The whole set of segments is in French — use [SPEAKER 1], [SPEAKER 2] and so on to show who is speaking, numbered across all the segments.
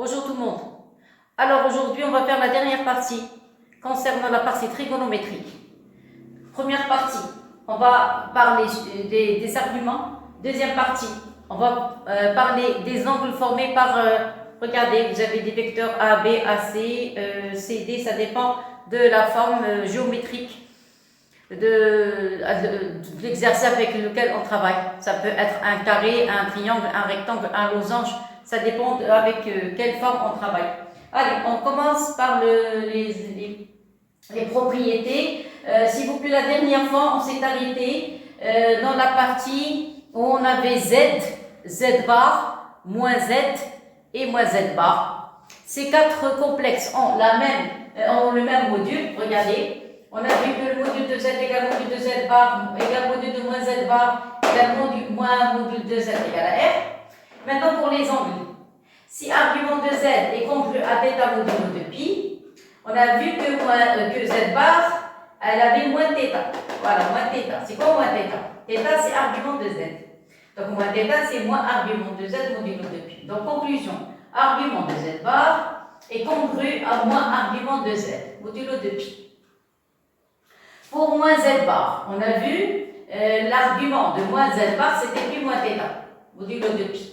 [SPEAKER 1] Bonjour tout le monde. Alors aujourd'hui, on va faire la dernière partie concernant la partie trigonométrique. Première partie, on va parler des arguments. Deuxième partie, on va parler des angles formés par, regardez, vous avez des vecteurs A, B, AC, C, D, ça dépend de la forme géométrique de l'exercice avec lequel on travaille. Ça peut être un carré, un triangle, un rectangle, un losange. Ça dépend avec quelle forme on travaille. Allez, on commence par les propriétés. S'il vous plaît, la dernière fois, on s'est arrêté dans la partie où on avait Z, Z bar, moins Z et moins Z bar. Ces quatre complexes ont le même module. Regardez. On a vu que le module de Z égale module de Z bar égale module de moins Z bar égale module de Z égale à R. Maintenant pour les angles. Si argument de Z est congru à θ modulo de pi, on a vu que Z bar, elle avait moins θ. Voilà, moins θ. C'est quoi moins θ? Θ c'est argument de Z. Donc moins θ c'est moins argument de Z modulo de pi. Donc conclusion, argument de Z bar est congru à moins argument de Z modulo de pi. Pour moins Z bar, on a vu l'argument de moins Z bar, c'était pi moins θ, modulo de pi.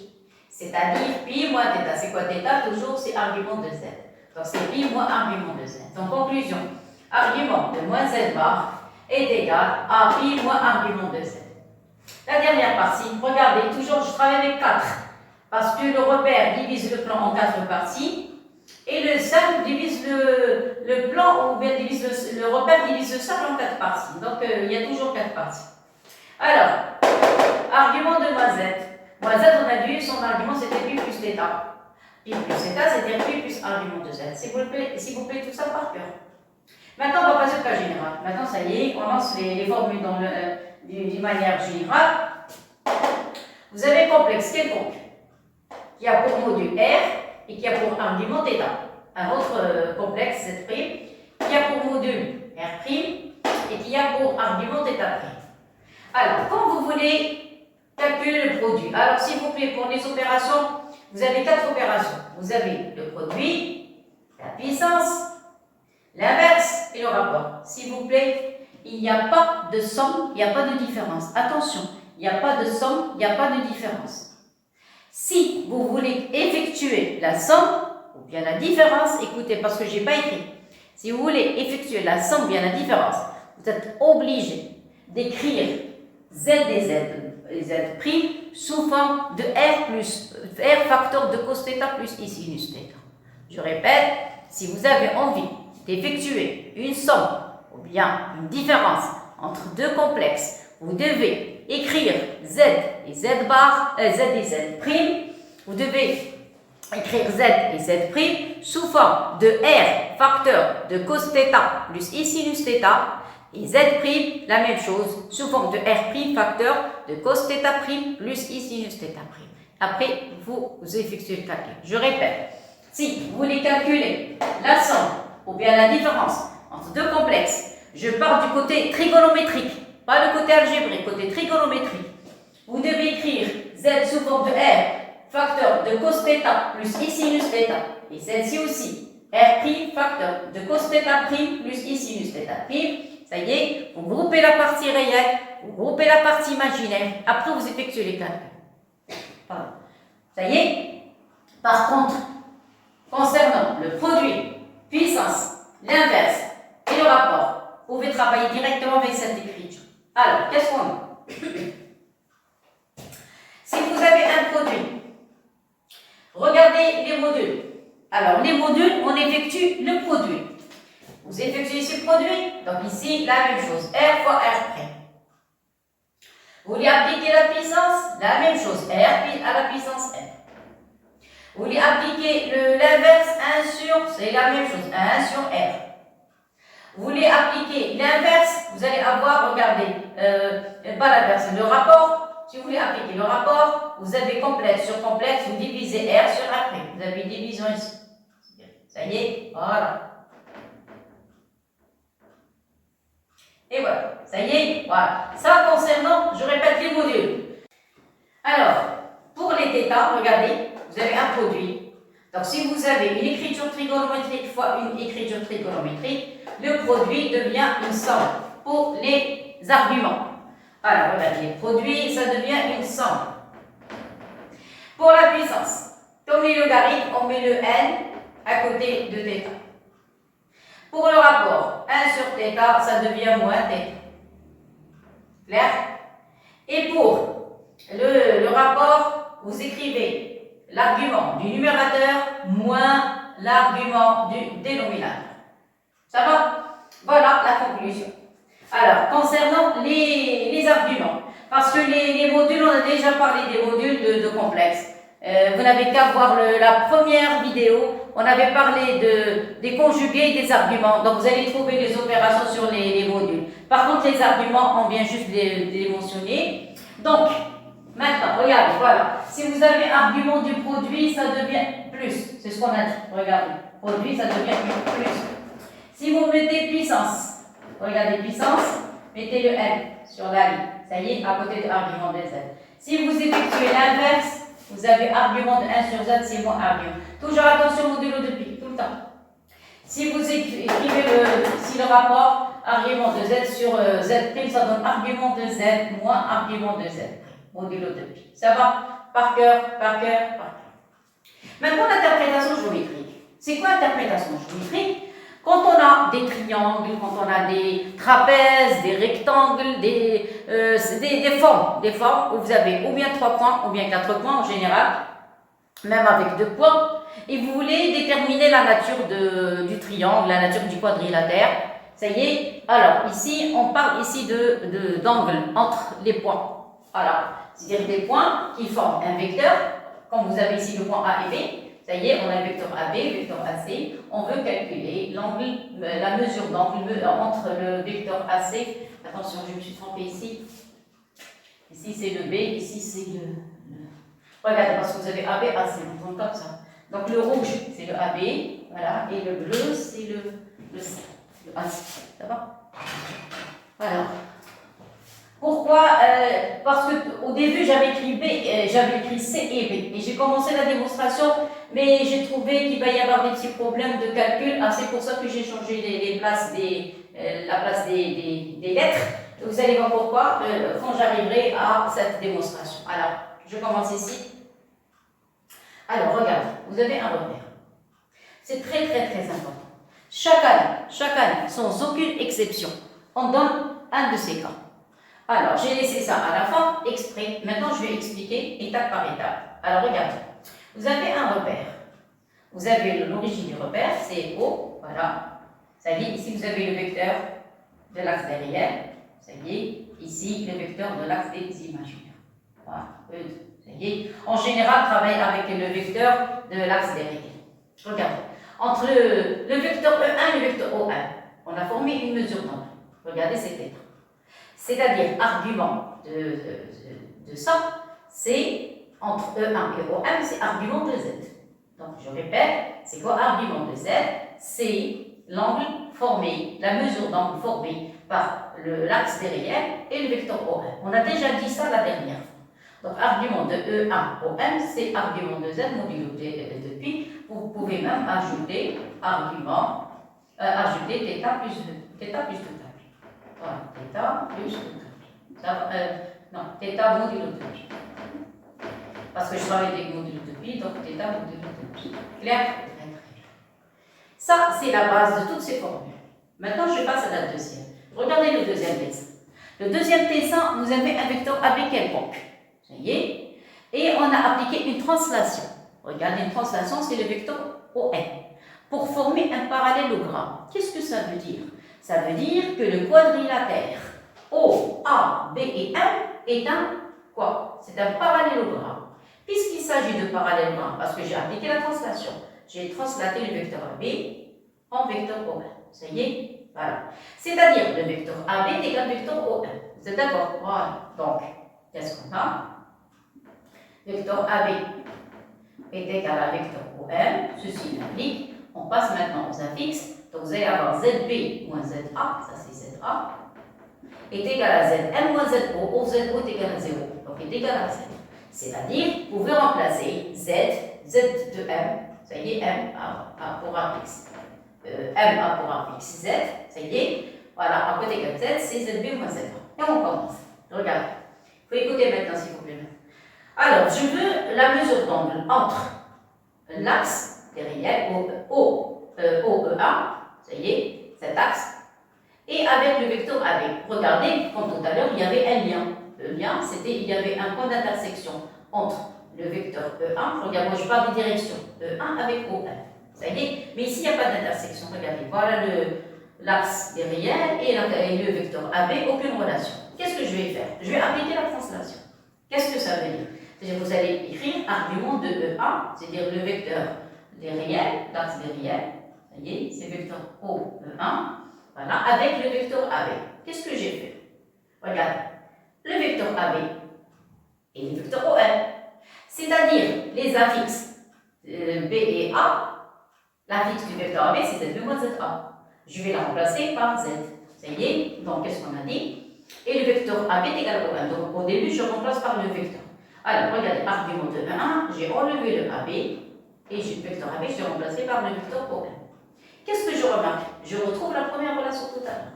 [SPEAKER 1] C'est-à-dire pi moins θ. C'est quoi θ? Toujours, c'est argument de Z. Donc, c'est pi moins argument de Z. Donc, conclusion, argument de moins Z bar est égal à pi moins argument de Z. La dernière partie, regardez, toujours, je travaille avec 4. Parce que le repère divise le plan en 4 parties. Et le cercle divise le plan, ou bien le repère divise le cercle en 4 parties. Donc, il y a toujours 4 parties. Alors, argument de moins Z. Moins Z, on a vu, son argument, c'était pi plus θ. Pi plus θ, c'était pi plus argument de Z. S'il vous plaît, tout ça par cœur. Maintenant, on va passer au cas général. Maintenant, ça y est, on lance les formules d'une manière générale. Vous avez complexe quelconque qui a pour module R et qui a pour argument θ. Un autre complexe, Z', qui a pour module R' et qui a pour argument θ'. Alors, quand vous voulez calculer le produit, alors s'il vous plaît, pour les opérations, vous avez 4 opérations. Vous avez le produit, la puissance, l'inverse et le rapport. S'il vous plaît, il n'y a pas de somme, il n'y a pas de différence. Attention, il n'y a pas de somme, il n'y a pas de différence. Si vous voulez effectuer la somme ou bien la différence, écoutez, parce que je n'ai pas écrit. Si vous voulez effectuer la somme ou bien la différence, vous êtes obligé d'écrire Z et Z prime sous forme de R facteur de cos θ plus I sinus θ. Je répète, si vous avez envie d'effectuer une somme ou bien une différence entre deux complexes, vous devez écrire Z et Z bar, Z et Z prime. Vous devez écrire Z et Z prime sous forme de R facteur de cos θ plus I sinus θ et Z prime, la même chose, sous forme de R' facteur de cos θ' plus I sinus θ'. Après, vous effectuez le calcul. Je répète, si vous voulez calculer la somme ou bien la différence entre deux complexes, je pars du côté trigonométrique, pas le côté algébrique, côté trigonométrique. Vous devez écrire Z sous forme de R facteur de cos θ plus I sinus θ. Et celle-ci aussi, R' facteur de cos θ' plus I sinus θ'. Ça y est, vous groupez la partie réelle, vous groupez la partie imaginaire, après vous effectuez les calculs. Pardon. Ça y est. Par contre, concernant le produit, puissance, l'inverse et le rapport, vous pouvez travailler directement avec cette écriture. Alors, qu'est-ce qu'on a? Si vous avez un produit, regardez les modules. Alors, les modules, on effectue le produit. Vous effectuez ce produit, donc ici, la même chose, R fois R'. Vous voulez appliquer la puissance, la même chose, R à la puissance R. Vous voulez appliquer l'inverse, 1 sur, c'est la même chose, 1 sur R. Vous voulez appliquer l'inverse, vous allez avoir, regardez, pas l'inverse, le rapport. Si vous voulez appliquer le rapport, vous avez complexe sur complexe, vous divisez R sur R'. Vous avez une division ici. Ça y est, voilà. Et voilà, ça y est, voilà. Ça concernant, je répète les modules. Alors, pour les θ, regardez, vous avez un produit. Donc, si vous avez une écriture trigonométrique fois une écriture trigonométrique, le produit devient une somme pour les arguments. Alors, regardez, les produits, ça devient une somme. Pour la puissance, comme les logarithmes, on met le n à côté de θ. Pour le rapport, 1 sur θ, ça devient moins θ. Clair? Et pour le rapport, vous écrivez l'argument du numérateur moins l'argument du dénominateur. Ça va? Voilà la conclusion. Alors, concernant les arguments, parce que les modules, on a déjà parlé des modules de complexes. Vous n'avez qu'à voir la première vidéo, on avait parlé des conjugués et des arguments. Donc, vous allez trouver les opérations sur les modules. Par contre, les arguments, on vient juste de les mentionner. Donc, maintenant, regardez, voilà. Si vous avez argument du produit, ça devient plus. C'est ce qu'on a dit. Regardez, produit, ça devient plus. Si vous mettez puissance, regardez puissance, mettez le n sur la ligne. Ça y est, à côté de l'argument de z. Si vous effectuez l'inverse, vous avez argument de 1 sur z, c'est moins argument. Toujours attention modulo de pi, tout le temps. Si vous écrivez le rapport argument de z sur z', ça donne argument de z moins argument de z', modulo de pi. Ça va? Par cœur, par cœur, par cœur. Maintenant, l'interprétation géométrique. C'est quoi l'interprétation géométrique? Quand on a des triangles, quand on a des trapèzes, des rectangles, des formes où vous avez ou bien 3 points ou bien 4 points en général, même avec 2 points, et vous voulez déterminer la nature du triangle, la nature du quadrilatère, ça y est. Alors ici, on parle ici d'angle entre les points. Voilà, c'est-à-dire des points qui forment un vecteur, comme vous avez ici le point A et B. Ça y est, on a le vecteur AB, le vecteur AC. On veut calculer l'angle, la mesure d'angle entre le vecteur AC. Attention, je me suis trompée ici. Ici, c'est le B, ici, c'est le... Regardez, parce que vous avez AB, AC, on tourne comme ça. Donc, le rouge, c'est le AB, voilà, et le bleu, c'est le C, le AC. Ça va? Alors, pourquoi? Parce qu'au début, j'avais écrit B, j'avais écrit C et B. Et j'ai commencé la démonstration, mais j'ai trouvé qu'il va y avoir des petits problèmes de calcul. Ah, c'est pour ça que j'ai changé la place des lettres. Vous allez voir pourquoi quand j'arriverai à cette démonstration. Alors, je commence ici. Alors, regardez, vous avez un repère. C'est très, très, très important. Chaque année, sans aucune exception, on donne un de ces cas. Alors, j'ai laissé ça à la fin, exprès. Maintenant, je vais expliquer étape par étape. Alors, regardez. Vous avez un repère. Vous avez l'origine du repère, c'est O, voilà. Ça y est, ici, vous avez le vecteur de l'axe des réels. Ça y est, ici, le vecteur de l'axe des imaginaires. Voilà, E2. Ça y est. En général, travaille avec le vecteur de l'axe des réels. Regardez. Entre le vecteur E1 et le vecteur O1, on a formé une mesure d'angle. Regardez cette lettre. C'est-à-dire, argument de ça, c'est entre E1 et OM, c'est argument de Z. Donc, je répète, c'est quoi argument de Z? C'est l'angle formé, la mesure d'angle formée par l'axe des réels et le vecteur OM. On a déjà dit ça la dernière fois. Donc, argument de E1 OM, c'est argument de Z modulo de pi. Vous pouvez même ajouter argument, ajouter θ plus 2 θ. Voilà, θ plus 2 θ. Non, θ modulo de pi. Parce que je travaille avec modulo de pi, donc θ modulo de pi. Clair? Très bien. Ça, c'est la base de toutes ces formules. Maintenant, je passe à la deuxième. Regardez le deuxième dessin. Le deuxième dessin, vous avez un vecteur AB quelconque. Ça y est. Et on a appliqué une translation. Regardez, une translation, c'est le vecteur ON. Pour former un parallélogramme. Qu'est-ce que ça veut dire? Ça veut dire que le quadrilatère O, A, B et M est un quoi? C'est un parallélogramme. Puisqu'il s'agit de parallélogramme, parce que j'ai appliqué la translation, j'ai translaté le vecteur AB en vecteur OM. Ça y est? Voilà. C'est-à-dire le vecteur AB est égal au vecteur OM. Vous êtes d'accord? Voilà. Donc, qu'est-ce qu'on a? Vecteur AB est égal à vecteur OM. Ceci implique, on passe maintenant aux affixes. Donc, vous allez avoir ZB moins ZA, ça c'est ZA, est égal à ZM moins ZO, ou ZO est égal à 0, donc est égal à Z. C'est-à-dire, vous pouvez remplacer Z de M, Ça y est, A pour A fixe. A pour A fixe Z, ça y est. Voilà, à côté de Z, c'est ZB moins Z1. Et on commence. Regardez. Il faut écouter maintenant, s'il vous plaît. Alors, je veux la mesure d'angle entre l'axe derrière OE1, ça y est, cet axe, et avec le vecteur AB. Regardez, comme tout à l'heure, il y avait un lien. Le lien, c'était il y avait un point d'intersection entre le vecteur E1, regarde, moi je parle des directions, E1 avec OE1. Ça y est, mais ici il n'y a pas d'intersection. Regardez, voilà l'axe derrière et le vecteur AB, aucune relation. Qu'est-ce que je vais faire? Je vais appliquer la translation. Qu'est-ce que ça veut dire? C'est-à-dire vous allez écrire argument de E1, c'est-à-dire le vecteur derrière, l'axe derrière, ça y est, c'est vecteur OE1, voilà, avec le vecteur AB. Qu'est-ce que j'ai fait? Regarde, le vecteur AB et le vecteur ON, c'est-à-dire les affixes B et A, l'affixe du vecteur AB c'est Z2 moins ZA. Je vais la remplacer par Z. Ça y est, donc qu'est-ce qu'on a dit? Et le vecteur AB est égal au 1. Donc au début, je remplace par le vecteur. Alors, regardez, argument de 1, j'ai enlevé le AB et le vecteur AB, je l'ai remplacé par le vecteur ON. Qu'est-ce que je remarque? Je retrouve la première relation tout à l'heure.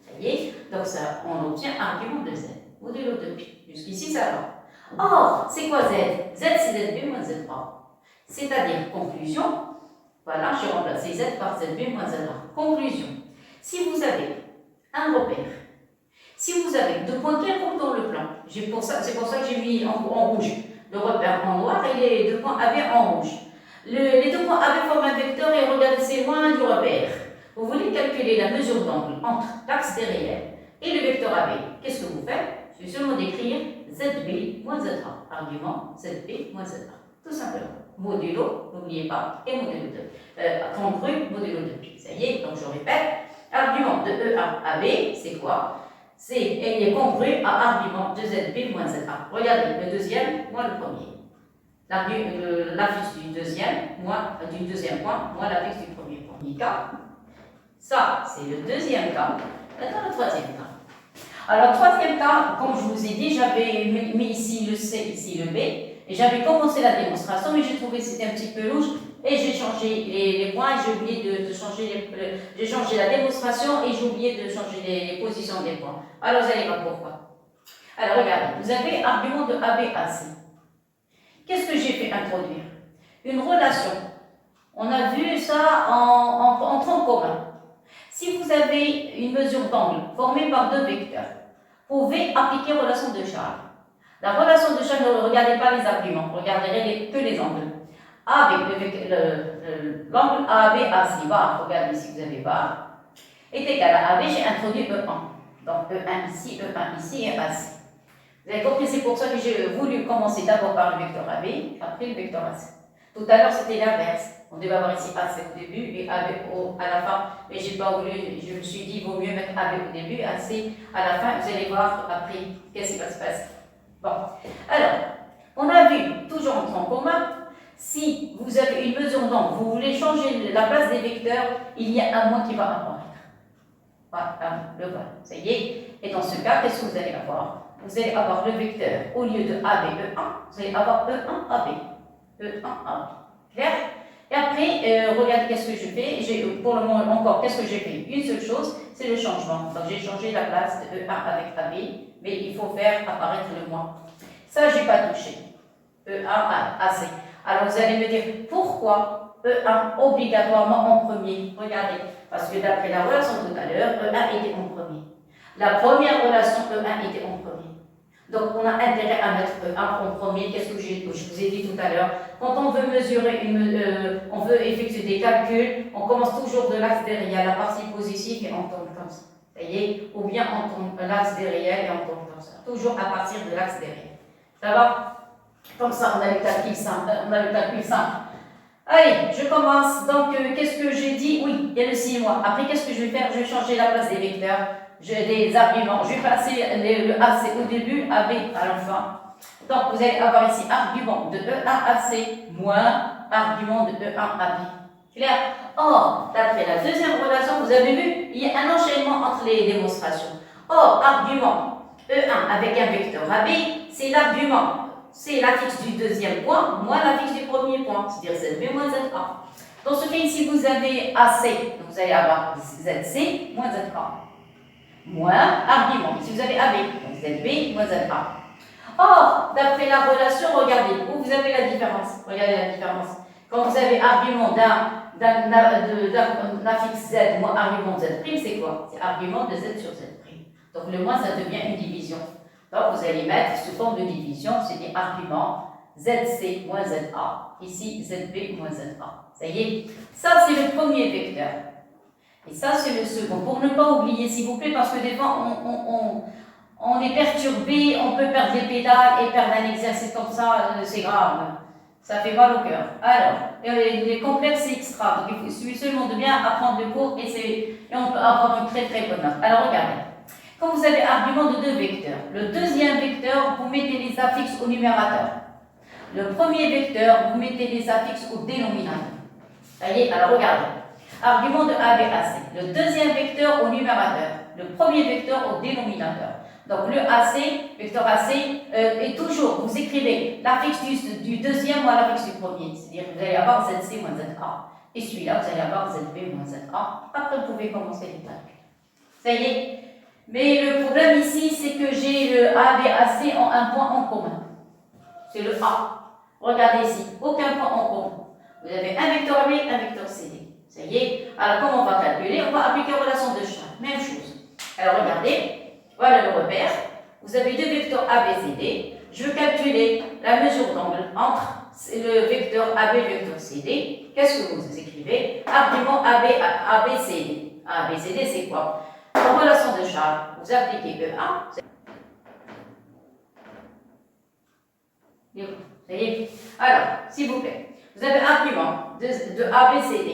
[SPEAKER 1] Ça y est, donc ça, on obtient argument de Z, modulo de pi. Jusqu'ici, ça va. Or, c'est quoi Z? Z, c'est ZB moins ZA. C'est-à-dire, conclusion, voilà, j'ai remplacé Z par ZB moins ZA. Conclusion, si vous avez un repère, si vous avez deux points quelconques dans le plan, c'est pour ça que j'ai mis en rouge le repère en noir et les deux points AB en rouge. Les deux points AB forment un vecteur et regardez, c'est loin du repère. Vous voulez calculer la mesure d'angle entre l'axe derrière et le vecteur AB. Qu'est-ce que vous faites? Je vais seulement d'écrire ZB moins ZA. Argument ZB moins ZA. Tout simplement. Modulo, n'oubliez pas, et modulo de congru, modulo de pi. Ça y est, donc je répète. Argument de E1 AB, c'est quoi? Il est congru à argument de ZB moins ZA. Regardez, le deuxième moins le premier. L'affixe du deuxième point moins l'affixe du premier point. Cas. Ça, c'est le deuxième cas. Maintenant, le troisième cas. Alors, troisième cas, comme je vous ai dit, j'avais mis ici le C, ici le B, et j'avais commencé la démonstration, mais j'ai trouvé que c'était un petit peu louche, et j'ai changé les points, j'ai oublié de changer j'ai changé la démonstration, et j'ai oublié de changer les positions des points. Alors, vous allez voir pourquoi. Alors, regardez, vous avez argument de ABAC. Qu'est-ce que j'ai fait introduire? Une relation. On a vu ça en tronc commun. Si vous avez une mesure d'angle formée par deux vecteurs, vous pouvez appliquer relation de charge. La relation de charge, ne regardez pas les arguments, regardez que les angles. L'angle ABAC, barre, regardez ici, vous avez barre, est égal à AB, j'ai introduit E1. Donc E1 ici, E1 ici et AC. Vous avez compris, c'est pour ça que j'ai voulu commencer d'abord par le vecteur AB, après le vecteur AC. Tout à l'heure, c'était l'inverse. On devait avoir ici AC au début et AB à la fin. Mais j'ai pas voulu, je me suis dit, il vaut mieux mettre AB au début, AC à la fin. Vous allez voir après qu'est-ce qui va se passer. Bon, alors, on a vu, toujours en tronc commun, si vous avez une mesure d'angle, vous voulez changer la place des vecteurs, il y a un moins qui va apparaître. Voilà, le voilà, ça y est. Et dans ce cas, qu'est-ce que vous allez avoir? Vous allez avoir le vecteur, au lieu de AB, E1, vous allez avoir E1, AB. E1, AB. Clair? Et après, regardez qu'est-ce que je fais. Pour le moment encore, qu'est-ce que j'ai fait? Une seule chose, c'est le changement. Donc j'ai changé la place de E1 avec AB, mais il faut faire apparaître le moins. Ça, je n'ai pas touché. E1, AC. Alors vous allez me dire, pourquoi E1 obligatoirement en premier? Regardez, parce que d'après la relation tout à l'heure, E1 était en premier. La première relation E1 était en premier. Donc, on a intérêt à mettre E1 en premier. Qu'est-ce que je vous ai dit tout à l'heure? Quand on veut mesurer, on veut effectuer des calculs, on commence toujours de l'axe derrière, la partie positive, et on tombe comme ça. Ça y est? Ou bien on tombe l'axe derrière et on tombe comme ça. Toujours à partir de l'axe derrière. Ça va? Comme ça, on a le calcul simple. Allez, je commence. Donc, qu'est-ce que j'ai dit? Oui, il y a le 6 mois. Après, qu'est-ce que je vais faire? Je vais changer la place des vecteurs. J'ai des arguments. Je vais passer le AC au début, AB à la fin. Donc, vous allez avoir ici argument de E1 AC moins argument de E1 AB. Clair? Or, d'après la deuxième relation, vous avez vu, il y a un enchaînement entre les démonstrations. Or, argument E1 avec un vecteur AB, c'est l'argument c'est la fixe du deuxième point moins la fixe du premier point, c'est-à-dire ZB moins ZA. Dans ce cas ici, vous avez AC, donc vous allez avoir ZC moins ZA, moins argument. Ici, vous avez AB, donc ZB moins ZA. Or, d'après la relation, regardez, où vous avez la différence. Regardez la différence. Quand vous avez argument d'un fixe Z moins argument Z', c'est quoi? C'est argument de Z sur Z'. Donc le moins, ça devient une division. Donc vous allez mettre sous forme de division, c'est-à-dire argument ZC moins ZA. Ici, ZB moins ZA. Ça y est, ça c'est le premier vecteur. Et ça c'est le second. Pour ne pas oublier, s'il vous plaît, parce que des fois on est perturbé, on peut perdre les pédales et perdre un exercice comme ça, c'est grave. Ça fait mal au cœur. Alors, les complexes, c'est extra. Donc il suffit seulement de bien apprendre le cours et on peut avoir une très très bonne note. Alors regardez. Quand vous avez argument de deux vecteurs, le deuxième vecteur, vous mettez les affixes au numérateur. Le premier vecteur, vous mettez les affixes au dénominateur. Ça y est, alors regardez. Argument de A, B, A, C. Le deuxième vecteur au numérateur. Le premier vecteur au dénominateur. Donc le AC, vecteur AC, est toujours, vous écrivez l'affixe du deuxième moins l'affixe du premier. C'est-à-dire que vous allez avoir ZC moins ZA. Et celui-là, vous allez avoir ZB moins ZA. Après, vous pouvez commencer les calculs. Ça y est. Mais le problème ici, c'est que j'ai le A, B, A, C en un point en commun. C'est le A. Regardez ici, aucun point en commun. Vous avez un vecteur AB, un vecteur CD. Ça y est. Alors, comment on va calculer? On va appliquer la relation de Charles. Même chose. Alors, regardez. Voilà le repère. Vous avez deux vecteurs A, B, C, D. Je veux calculer la mesure d'angle entre le vecteur AB et le vecteur CD. Qu'est-ce que vous écrivez? Argument AB, CD. AB, CD, c'est quoi? En relation de Charles, vous appliquez E1. Ça y est. Alors, s'il vous plaît, vous avez un argument de ABCD.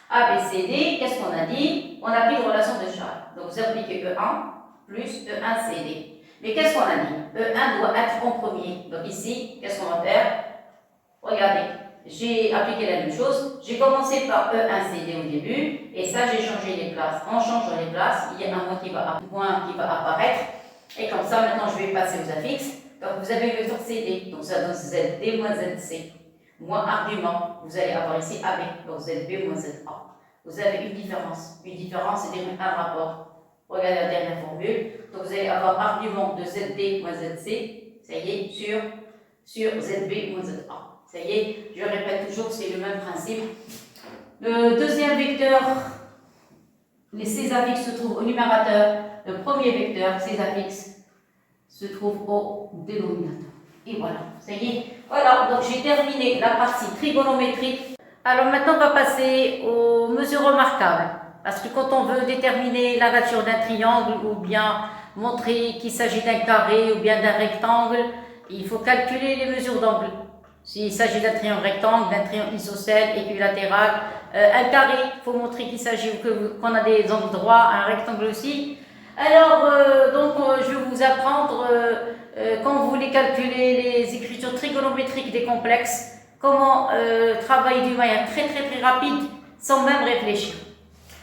[SPEAKER 1] ABCD, qu'est-ce qu'on a dit? On applique la relation de Charles. Donc, vous appliquez E1 plus E1CD. Mais qu'est-ce qu'on a dit? E1 doit être en premier. Donc, ici, qu'est-ce qu'on va faire? Regardez. J'ai appliqué la même chose. J'ai commencé par E1CD au début et ça j'ai changé les places. En changeant les places, il y a un point qui va apparaître et comme ça maintenant je vais passer aux affixes. Donc vous avez le vecteur CD, donc ça donne ZD moins ZC. Moins argument, vous allez avoir ici AB, donc ZB moins ZA. Vous avez une différence. Une différence, c'est-à-dire un rapport. Regardez la dernière formule. Donc vous allez avoir argument de ZD moins ZC, ça y est, sur ZB moins ZA. Ça y est, je répète toujours, c'est le même principe. Le deuxième vecteur, ces affixes se trouvent au numérateur. Le premier vecteur, ces affixes, se trouvent au dénominateur. Et voilà, ça y est. Voilà, donc j'ai terminé la partie trigonométrique. Alors maintenant, on va passer aux mesures remarquables. Parce que quand on veut déterminer la nature d'un triangle ou bien montrer qu'il s'agit d'un carré ou bien d'un rectangle, il faut calculer les mesures d'angle. S'il s'agit d'un triangle rectangle, d'un triangle isocèle, équilatéral, un carré, il faut montrer qu'il s'agit qu'on a des angles droits, un rectangle aussi. Alors, je vais vous apprendre, quand vous voulez calculer les écritures trigonométriques des complexes, comment travailler d'une manière très rapide, sans même réfléchir.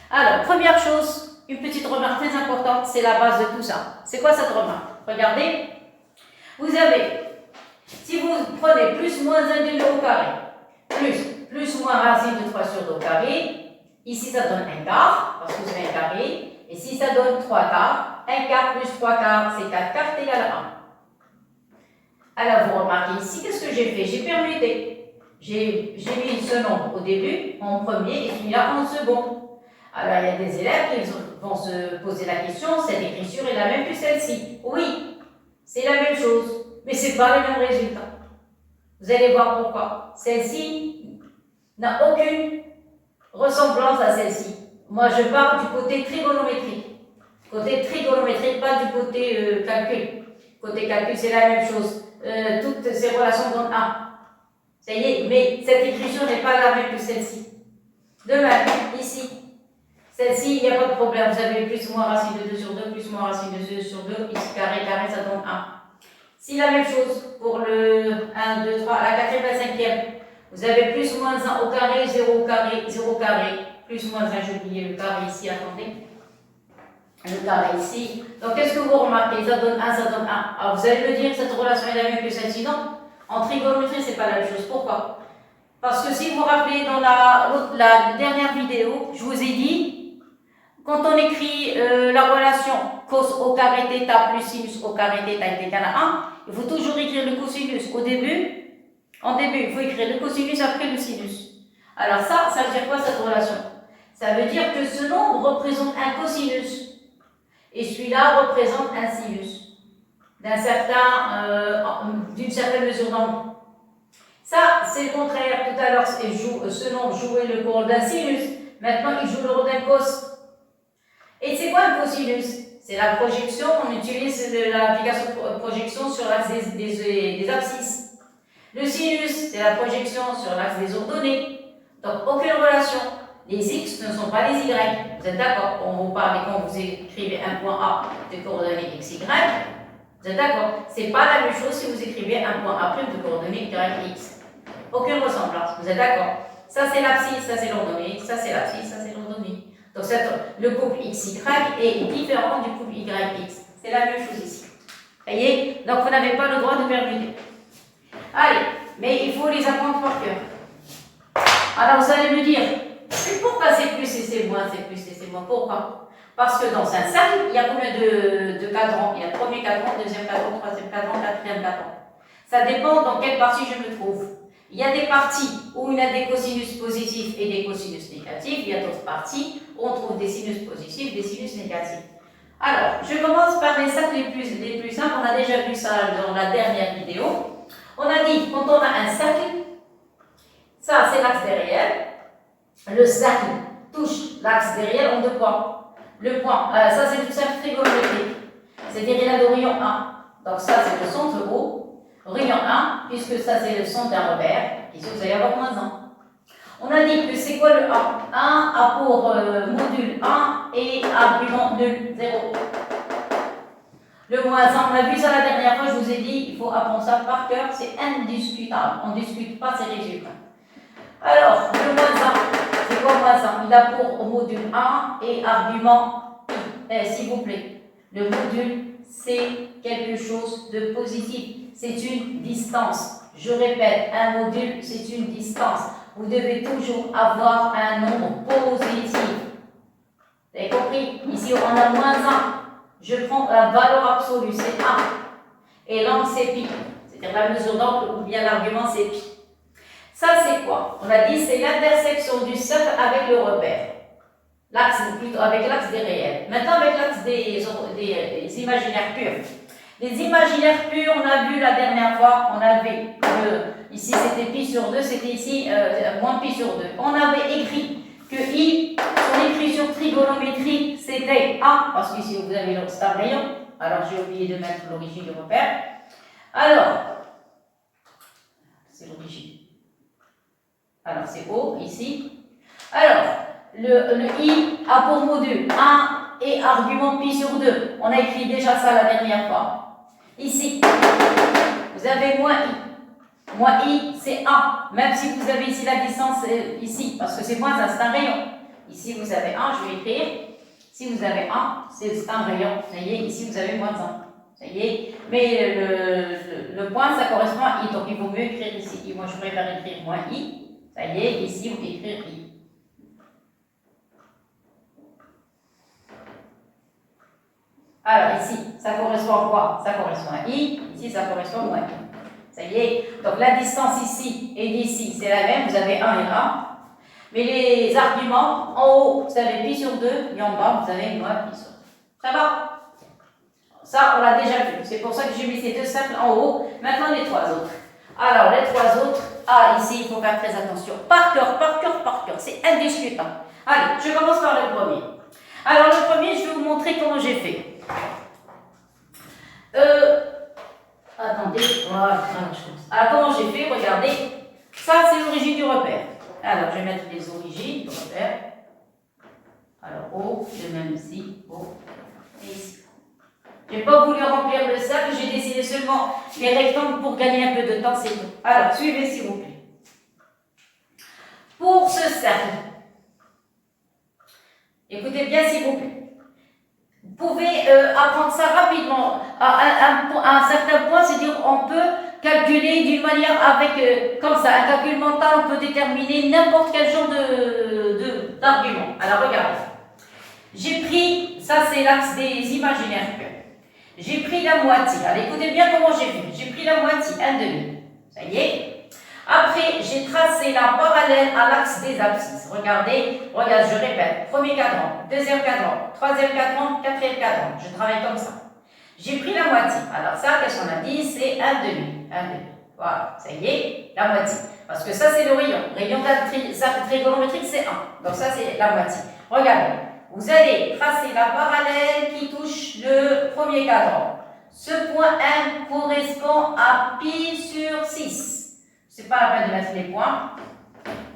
[SPEAKER 1] Alors, première chose, une petite remarque très importante, c'est la base de tout ça. C'est quoi cette remarque? Regardez, vous avez... Si vous prenez plus moins 1 demi au carré, plus moins racine de 3 sur 2 au carré, ici ça donne un quart, parce que c'est un carré, et si ça donne 3 quarts, 1 quart plus 3 quarts, c'est 4 quarts égale à 1. Alors vous remarquez ici, qu'est-ce que j'ai fait? J'ai permuté. J'ai mis ce nombre au début, en premier, et celui-là en second. Alors il y a des élèves qui vont se poser la question, cette écriture est la même que celle-ci. Oui, c'est la même chose. Mais ce n'est pas le même résultat. Vous allez voir pourquoi. Celle-ci n'a aucune ressemblance à celle-ci. Moi, je parle du côté trigonométrique. Côté trigonométrique, pas du côté calcul. Côté calcul, c'est la même chose. Toutes ces relations donnent 1. Ça y est, mais cette écriture n'est pas la même que celle-ci. De même, ici. Celle-ci, il n'y a pas de problème. Vous avez plus ou moins racine de 2 sur 2, plus ou moins racine de 2 sur 2. Ici, carré, ça donne 1. Si la même chose pour le 1, 2, 3, la 4e, la 5e, vous avez plus ou moins 1 au carré, 0 au carré, 0 au carré, plus ou moins 1, j'ai oublié le carré ici, attendez. Le carré ici. Donc qu'est-ce que vous remarquez? Ça donne 1, ça donne 1. Alors vous allez me dire, cette relation est la même que celle-ci, non? En trigonométrie, c'est pas la même chose. Pourquoi? Parce que si vous vous rappelez dans la dernière vidéo, je vous ai dit, quand on écrit la relation cos au carré θ plus sinus au carré θ est égal à 1, il faut toujours écrire le cosinus au début. En début, il faut écrire le cosinus après le sinus. Alors ça veut dire quoi cette relation? Ça veut dire que ce nombre représente un cosinus et celui-là représente un sinus d'une certaine mesure d'angle. Ça, c'est le contraire. Tout à l'heure, ce nombre jouait le rôle d'un sinus. Maintenant, il joue le rôle d'un cos. Et c'est quoi un cosinus? C'est la projection, on utilise l'application de projection sur l'axe des abscisses. Le sinus, c'est la projection sur l'axe des ordonnées. Donc, aucune relation. Les x ne sont pas les y. Vous êtes d'accord? On vous parle quand vous écrivez un point A de coordonnées x, y. Vous êtes d'accord? C'est pas la même chose si vous écrivez un point A' de coordonnées y, x. Aucune ressemblance. Vous êtes d'accord? Ça, c'est l'abscisse, ça, c'est l'ordonnée. Ça, c'est l'abscisse, ça, c'est l'ordonnée. Donc, le couple XY est différent du couple YX. C'est la même chose ici. Vous voyez? Donc, vous n'avez pas le droit de permuter. Allez, mais il faut les apprendre par cœur. Alors, vous allez me dire, pourquoi c'est plus et c'est moins, c'est plus et c'est moins? Pourquoi? Parce que dans un cercle, il y a combien de cadrans? Il y a le premier cadran, deuxième cadran, troisième cadran, quatrième cadran. Ça dépend dans quelle partie je me trouve. Il y a des parties où il y a des cosinus positifs et des cosinus négatifs. Il y a d'autres parties où on trouve des sinus positifs, des sinus négatifs. Alors, je commence par les cercles les plus simples. On a déjà vu ça dans la dernière vidéo. On a dit, quand on a un cercle, ça c'est l'axe des réels. Le cercle touche l'axe des réels en deux points. Le point, ça c'est le cercle trigonométrique. C'est-à-dire il a le rayon 1. Donc ça c'est le centre O. Rayon 1, puisque ça c'est le centre d'un repère. Ici vous allez avoir moins 1. On a dit que c'est quoi le 1? 1 a pour module 1 et argument nul, 0. Le moins 1, on a vu ça la dernière fois, je vous ai dit, il faut apprendre ça par cœur, c'est indiscutable. On ne discute pas ces résultats. Alors, le moins 1, c'est quoi moins 1? Il a pour module 1 et argument i. S'il vous plaît, le module, c'est quelque chose de positif. C'est une distance. Je répète, un module, c'est une distance. Vous devez toujours avoir un nombre positif. Vous avez compris? Ici, on a moins 1. Je prends la valeur absolue, c'est 1. Et l'angle, c'est pi. C'est-à-dire la mesure d'angle ou bien l'argument, c'est pi. Ça, c'est quoi? On a dit c'est l'intersection du cercle avec le repère. L'axe, plutôt avec l'axe des réels. Maintenant, avec l'axe des imaginaires purs. Les imaginaires purs, on a vu la dernière fois, on avait ici c'était pi sur 2, c'était ici moins pi sur 2. On avait écrit que i, son écriture trigonométrique, c'était a, parce qu'ici vous avez c'est un rayon. Alors j'ai oublié de mettre l'origine du repère. Alors, c'est l'origine. Alors c'est O ici. Alors, le i a pour module 1 et argument pi sur 2. On a écrit déjà ça la dernière fois. Ici, vous avez moins i. Moins i, c'est 1. Même si vous avez ici la distance ici, parce que c'est moins 1, c'est un rayon. Ici, vous avez 1, je vais écrire. Si vous avez 1, c'est un rayon. Ça y est, ici, vous avez moins 1. Ça y est. Mais le point, ça correspond à i. Donc, il vaut mieux écrire ici. Moi, je préfère écrire moins i. Ça y est, ici, vous écrire i. Alors, ici, ça correspond à quoi? Ça correspond à i. Ici, ça correspond à moins i. Ça y est. Donc, la distance ici et d'ici, c'est la même. Vous avez 1 et 1. Mais les arguments, en haut, vous avez pi sur 2. Et en bas, vous avez moins pi sur 2. Ça va? Ça, on l'a déjà vu. C'est pour ça que j'ai mis ces deux cercles en haut. Maintenant, les trois autres. Alors, les trois autres. Ah, ici, il faut faire très attention. Par cœur, par cœur, par cœur. C'est indiscutable. Allez, je commence par le premier. Alors, le premier, je vais vous montrer comment j'ai fait. Attendez, voilà, je commence. Alors, comment j'ai fait? Regardez. Ça, c'est l'origine du repère. Alors, je vais mettre les origines du repère. Alors, O, de même ici, O, et ici. Je n'ai pas voulu remplir le cercle, j'ai dessiné seulement les rectangles pour gagner un peu de temps, c'est tout. Alors, suivez s'il vous plaît. Pour ce cercle, écoutez bien s'il vous plaît. pouvez apprendre ça rapidement à un certain point, c'est-à-dire on peut calculer d'une manière avec, comme ça, un calcul mental, on peut déterminer n'importe quel genre d'argument. Alors regardez, j'ai pris, ça c'est l'axe des imaginaires purs. J'ai pris la moitié. Alors écoutez bien comment j'ai fait. J'ai pris la moitié, un demi. Ça y est. Après, j'ai tracé la parallèle à l'axe des abscisses. Regardez, regarde, je répète. Premier cadran, deuxième cadran, troisième cadran, quatrième cadran. Je travaille comme ça. J'ai pris la moitié. Alors ça, qu'est-ce qu'on a dit? C'est un demi. Un demi. Voilà, ça y est, la moitié. Parce que ça, c'est le rayon. Rayon trigonométrique, c'est 1. Donc ça, c'est la moitié. Regardez, vous allez tracer la parallèle qui touche le premier cadran. Ce point M correspond à pi sur 6. C'est pas la peine de mettre les points.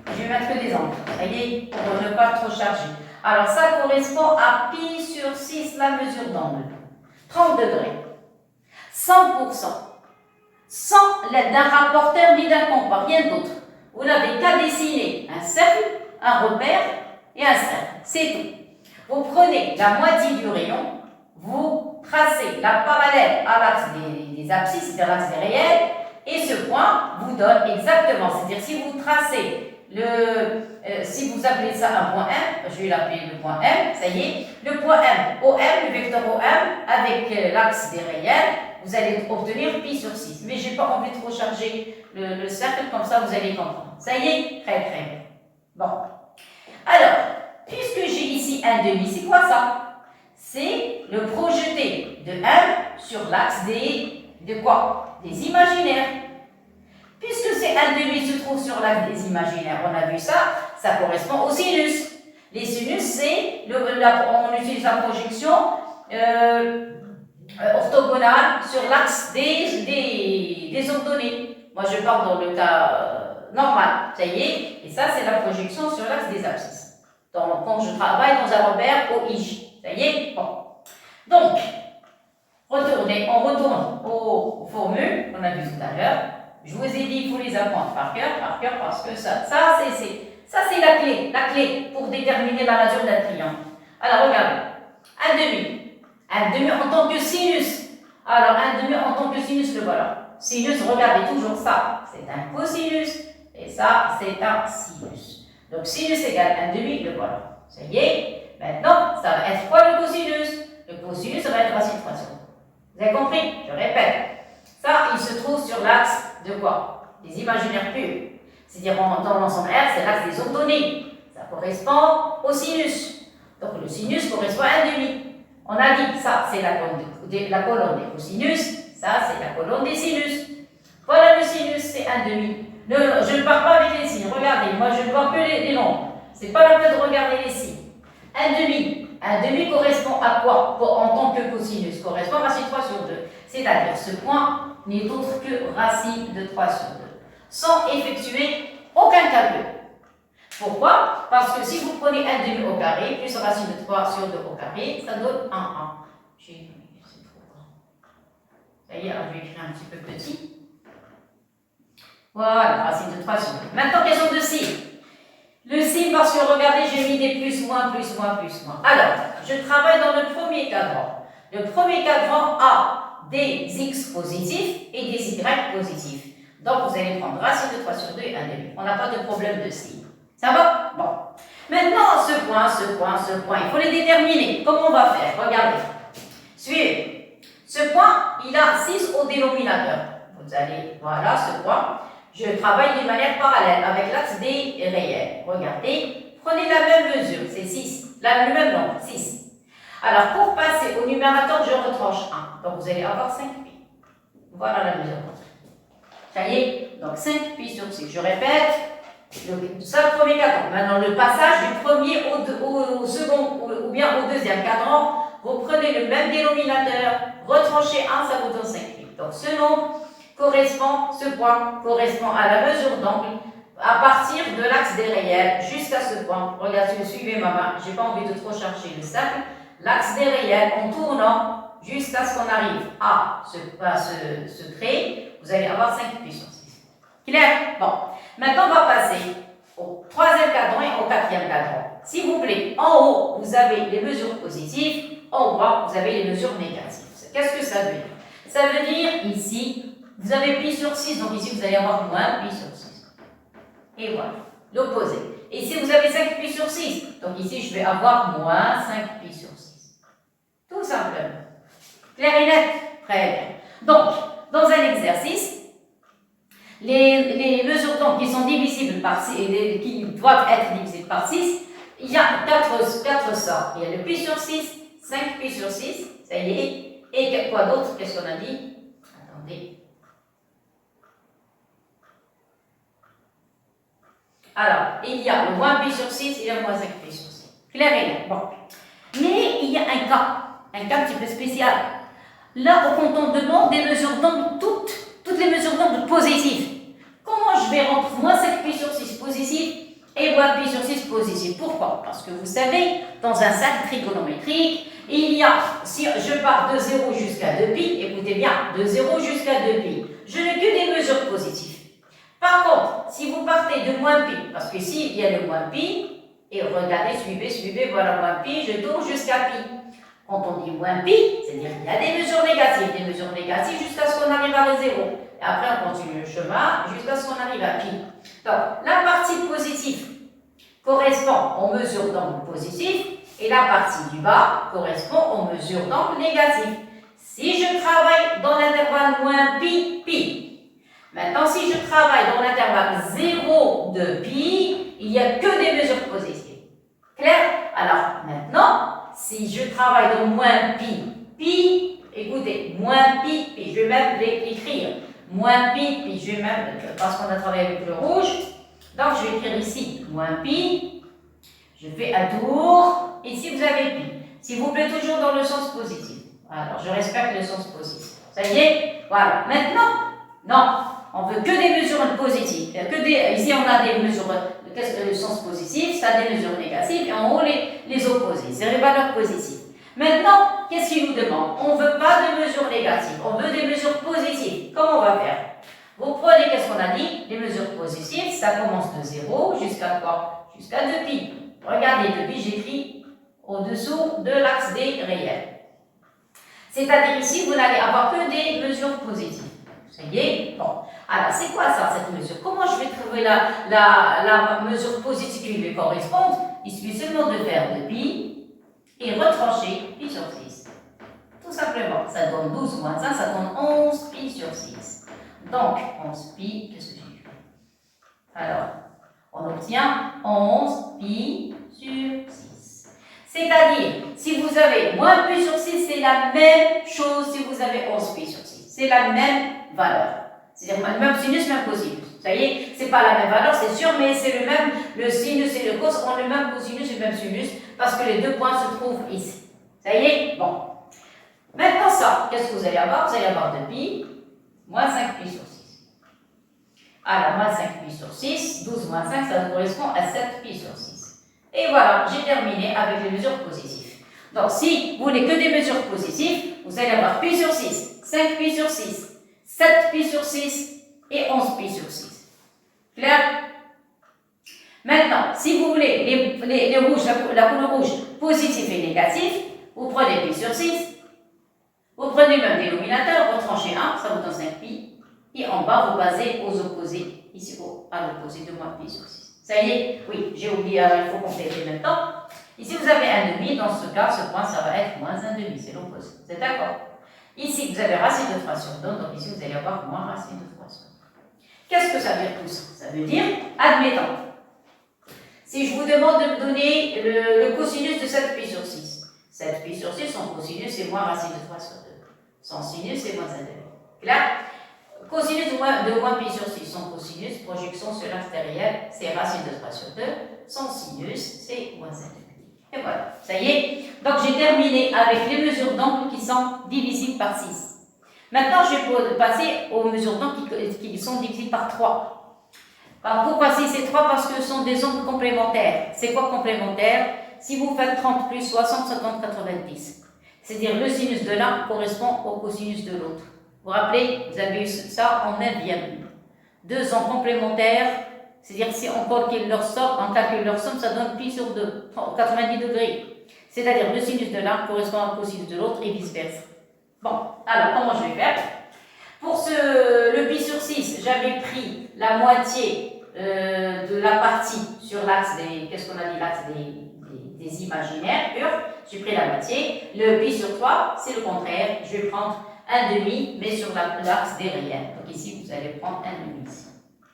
[SPEAKER 1] Je vais mettre que des angles. Vous voyez, pour ne pas trop charger. Alors, ça correspond à pi sur 6, la mesure d'angle. 30 degrés. 100%. Sans l'aide d'un rapporteur ni d'un compas, rien d'autre. Vous n'avez qu'à dessiner un cercle, un repère et un cercle. C'est tout. Vous prenez la moitié du rayon, vous tracez la parallèle à l'axe des abscisses, c'est-à-dire l'axe des réels, et ce point vous donne exactement, c'est-à-dire si vous tracez si vous appelez ça un point M, je vais l'appeler le point M, ça y est, le point M, OM, le vecteur OM, avec l'axe des réels, vous allez obtenir pi sur 6. Mais je n'ai pas envie de trop charger le cercle, comme ça vous allez comprendre. Ça y est, très très bien. Bon. Alors, puisque j'ai ici un demi, c'est quoi ça? C'est le projeté de M sur l'axe de quoi? Des imaginaires. Puisque c'est un demi se trouve sur l'axe des imaginaires, on a vu ça, ça correspond au sinus. Les sinus, c'est, on utilise la projection orthogonale sur l'axe des ordonnées. Moi, je parle dans le cas normal, ça y est, et ça, c'est la projection sur l'axe des abscisses. Donc, quand je travaille dans un repère OIJ, ça y est, bon. Donc, on retourne aux formules qu'on a vues tout à l'heure. Je vous ai dit, il faut les apprendre par cœur, parce que ça c'est la clé pour déterminer la nature d'un triangle. Alors, regardez, un demi en tant que sinus. Alors, un demi en tant que sinus, le voilà. Sinus, regardez toujours ça, c'est un cosinus, et ça, c'est un sinus. Donc, sinus égale un demi, le voilà. Ça y est, maintenant, ça va être quoi le cosinus? Le cosinus, ça va être racine 3 sur 2. Vous avez compris? Je répète. Ça, il se trouve sur l'axe de quoi? Des imaginaires purs. C'est-à-dire, dans l'ensemble R, c'est l'axe des ordonnées. Ça correspond au sinus. Donc, le sinus correspond à un demi. On a dit, ça, c'est la colonne des cosinus. Ça, c'est la colonne des sinus. Voilà le sinus, c'est un demi. Je ne pars pas avec les signes. Regardez, moi, je ne vois que les nombres. Ce n'est pas la peine de regarder les signes. Un demi. Un demi correspond à quoi en tant que cosinus? Correspond à racine 3 sur 2. C'est-à-dire, ce point n'est autre que racine de 3 sur 2. Sans effectuer aucun calcul. Pourquoi? Parce que si vous prenez un demi au carré, plus racine de 3 sur 2 au carré, ça donne 1. C'est trop grand. Ça y est, alors je vais écrire un petit peu petit. Voilà, racine de 3 sur 2. Maintenant, question de signe. Le signe, parce que regardez, j'ai mis des plus, moins, plus, moins, plus, moins. Alors, je travaille dans le premier cadran. Le premier cadran a des x positifs et des y positifs. Donc, vous allez prendre racine de 3 sur 2 et 1 demi. On n'a pas de problème de signe. Ça va? Bon. Maintenant, ce point, il faut les déterminer. Comment on va faire? Regardez. Suivez. Ce point, il a 6 au dénominateur. Vous allez, voilà ce point. Je travaille d'une manière parallèle avec l'axe des réels. Regardez, prenez la même mesure, c'est 6. Le même nombre, 6. Alors, pour passer au numérateur, je retranche 1. Donc, vous allez avoir 5 pi. Voilà la mesure. Ça y est, donc 5 pi sur 6. Je répète, ça le premier cadran. Maintenant, le passage du premier au second ou bien au deuxième cadran, vous prenez le même dénominateur, retranchez 1, ça vous donne 5 pi. Donc, ce nombre ce point correspond à la mesure d'angle à partir de l'axe des réels jusqu'à ce point. Regardez, si vous suivez ma main, je n'ai pas envie de trop chercher le cercle. L'axe des réels en tournant jusqu'à ce qu'on arrive à se créer, vous allez avoir 5 pi sur 6. Clair? Bon. Maintenant, on va passer au troisième cadran et au quatrième cadran. S'il vous plaît, en haut, vous avez les mesures positives. en bas, vous avez les mesures négatives. Qu'est-ce que ça veut dire? Ça veut dire ici, vous avez pi sur 6, donc ici vous allez avoir moins pi sur 6. Et voilà, l'opposé. Et ici vous avez 5 pi sur 6, donc ici je vais avoir moins 5 pi sur 6. Tout simplement. Clair et net? Très bien. Donc, dans un exercice, les mesures d'onde qui sont divisibles par 6, qui doivent être divisibles par 6, il y a 4 sortes. Il y a le pi sur 6, 5 pi sur 6, ça y est. Et quoi d'autre? Qu'est-ce qu'on a dit? Attendez. Alors, il y a le moins pi sur 6 et le moins 5 pi sur 6. Clair et net. Bon. Mais il y a un cas un petit peu spécial. Là, quand on demande des mesures d'onde, toutes les mesures d'onde positives. Comment je vais rendre moins 5 pi sur 6 positif et moins pi sur 6 positif? Pourquoi? Parce que vous savez, dans un cercle trigonométrique, il y a, si je pars de 0 jusqu'à 2pi, écoutez bien, de 0 jusqu'à 2pi, je n'ai que des mesures positives. Par contre, si vous partez de moins pi, parce que ici il y a le moins pi, et regardez, suivez, voilà moins pi, je tourne jusqu'à pi. Quand on dit moins pi, c'est-à-dire qu'il y a des mesures négatives jusqu'à ce qu'on arrive à 0. Et après, on continue le chemin jusqu'à ce qu'on arrive à pi. Donc, la partie positive correspond aux mesures d'angle positives et la partie du bas correspond aux mesures d'angle négatives. Si je travaille dans l'intervalle moins pi, pi. Maintenant, si je travaille dans l'intervalle 0 de pi, il n'y a que des mesures positives. Clair? Alors, maintenant, si je travaille dans moins pi, pi, écoutez, moins pi, pi, je vais même l'écrire. Moins pi, pi, je vais même, parce qu'on a travaillé avec le rouge, donc je vais écrire ici, moins pi, je fais un tour, ici vous avez pi. S'il vous plaît, toujours dans le sens positif. Alors, je respecte le sens positif. Ça y est? Voilà. Maintenant, non, on veut que des mesures positives. Ici, on a des mesures, le sens positif, ça a des mesures négatives, et en haut, les opposés, c'est les valeurs positives. Maintenant, qu'est-ce qu'il nous demande? On ne veut pas de mesures négatives, on veut des mesures positives. Comment on va faire? Vous prenez, qu'est-ce qu'on a dit? Les mesures positives, ça commence de 0 jusqu'à quoi? Jusqu'à 2pi. Regardez, 2pi, j'écris au-dessous de l'axe des réels. C'est-à-dire ici, vous n'allez avoir que des mesures positives. Ça y est? Bon. Alors, c'est quoi ça, cette mesure? Comment je vais trouver la mesure positive qui lui correspond? Il suffit seulement de faire 2pi et retrancher pi sur 6. Tout simplement, ça donne 12 moins 1, ça donne 11 pi sur 6. Donc, 11 pi, qu'est-ce que j'ai fait? Alors, on obtient 11 pi sur 6. C'est-à-dire, si vous avez moins pi sur 6, c'est la même chose si vous avez 11 pi sur 6. C'est la même valeur. C'est-à-dire, même sinus, même cosinus. Ça y est, c'est pas la même valeur, c'est sûr, mais c'est le même, le sinus et le cos ont le même cosinus et le même sinus, parce que les deux points se trouvent ici. Ça y est? Bon. Maintenant ça, qu'est-ce que vous allez avoir? Vous allez avoir 2pi, moins 5 pi sur 6. Alors, moins 5 pi sur 6, 12 moins 5, ça correspond à 7 pi sur 6. Et voilà, j'ai terminé avec les mesures positives. Donc, si vous n'avez que des mesures positives, vous allez avoir pi sur 6, 5 pi sur 6, 7 pi sur 6 et 11 pi sur 6. Clair? Maintenant, si vous voulez les rouges, la couleur rouge positive et négative, vous prenez pi sur 6, vous prenez le même dénominateur, vous tranchez 1, ça vous donne 5 pi, et en bas, vous basez aux opposés, ici à l'opposé de moins pi sur 6. Ça y est? Oui, j'ai oublié, il faut compléter maintenant. Ici, vous avez un demi, dans ce cas, ce point, ça va être moins un demi, c'est l'opposé. Vous êtes d'accord? Ici, vous avez racine de 3 sur 2, donc ici, vous allez avoir moins racine de 3 sur 2. Qu'est-ce que ça veut dire tout ça? Ça veut dire, admettons, si je vous demande de me donner le cosinus de 7 pi sur 6, 7 pi sur 6, son cosinus, c'est moins racine de 3 sur 2. Son sinus, c'est moins 1 demi. Là, cosinus de moins pi sur 6, son cosinus, projection sur l'extérieur, c'est racine de 3 sur 2. Son sinus, c'est moins 1 demi. Et voilà, ça y est. Donc, j'ai terminé avec les mesures d'angle qui sont divisibles par 6. Maintenant, je vais passer aux mesures d'angle qui sont divisibles par 3. Alors, pourquoi 6 et 3? Parce que ce sont des angles complémentaires. C'est quoi complémentaire? Si vous faites 30 plus 60, 50, 90. C'est-à-dire le sinus de l'un correspond au cosinus de l'autre. Vous vous rappelez, vous avez eu ça en 9e. Deux angles complémentaires, c'est-à-dire si on calcule leur somme, ça donne pi sur 2, 90 degrés. C'est-à-dire le sinus de l'un correspond au cosinus de l'autre et vice-versa. Bon, alors comment je vais faire? Pour le pi sur 6, j'avais pris la moitié de la partie sur l'axe des, qu'est-ce qu'on a dit, l'axe des imaginaires purs, j'ai pris la moitié. Le pi sur 3, c'est le contraire, je vais prendre un demi, mais sur l'axe des réels. Donc ici, vous allez prendre un demi ici.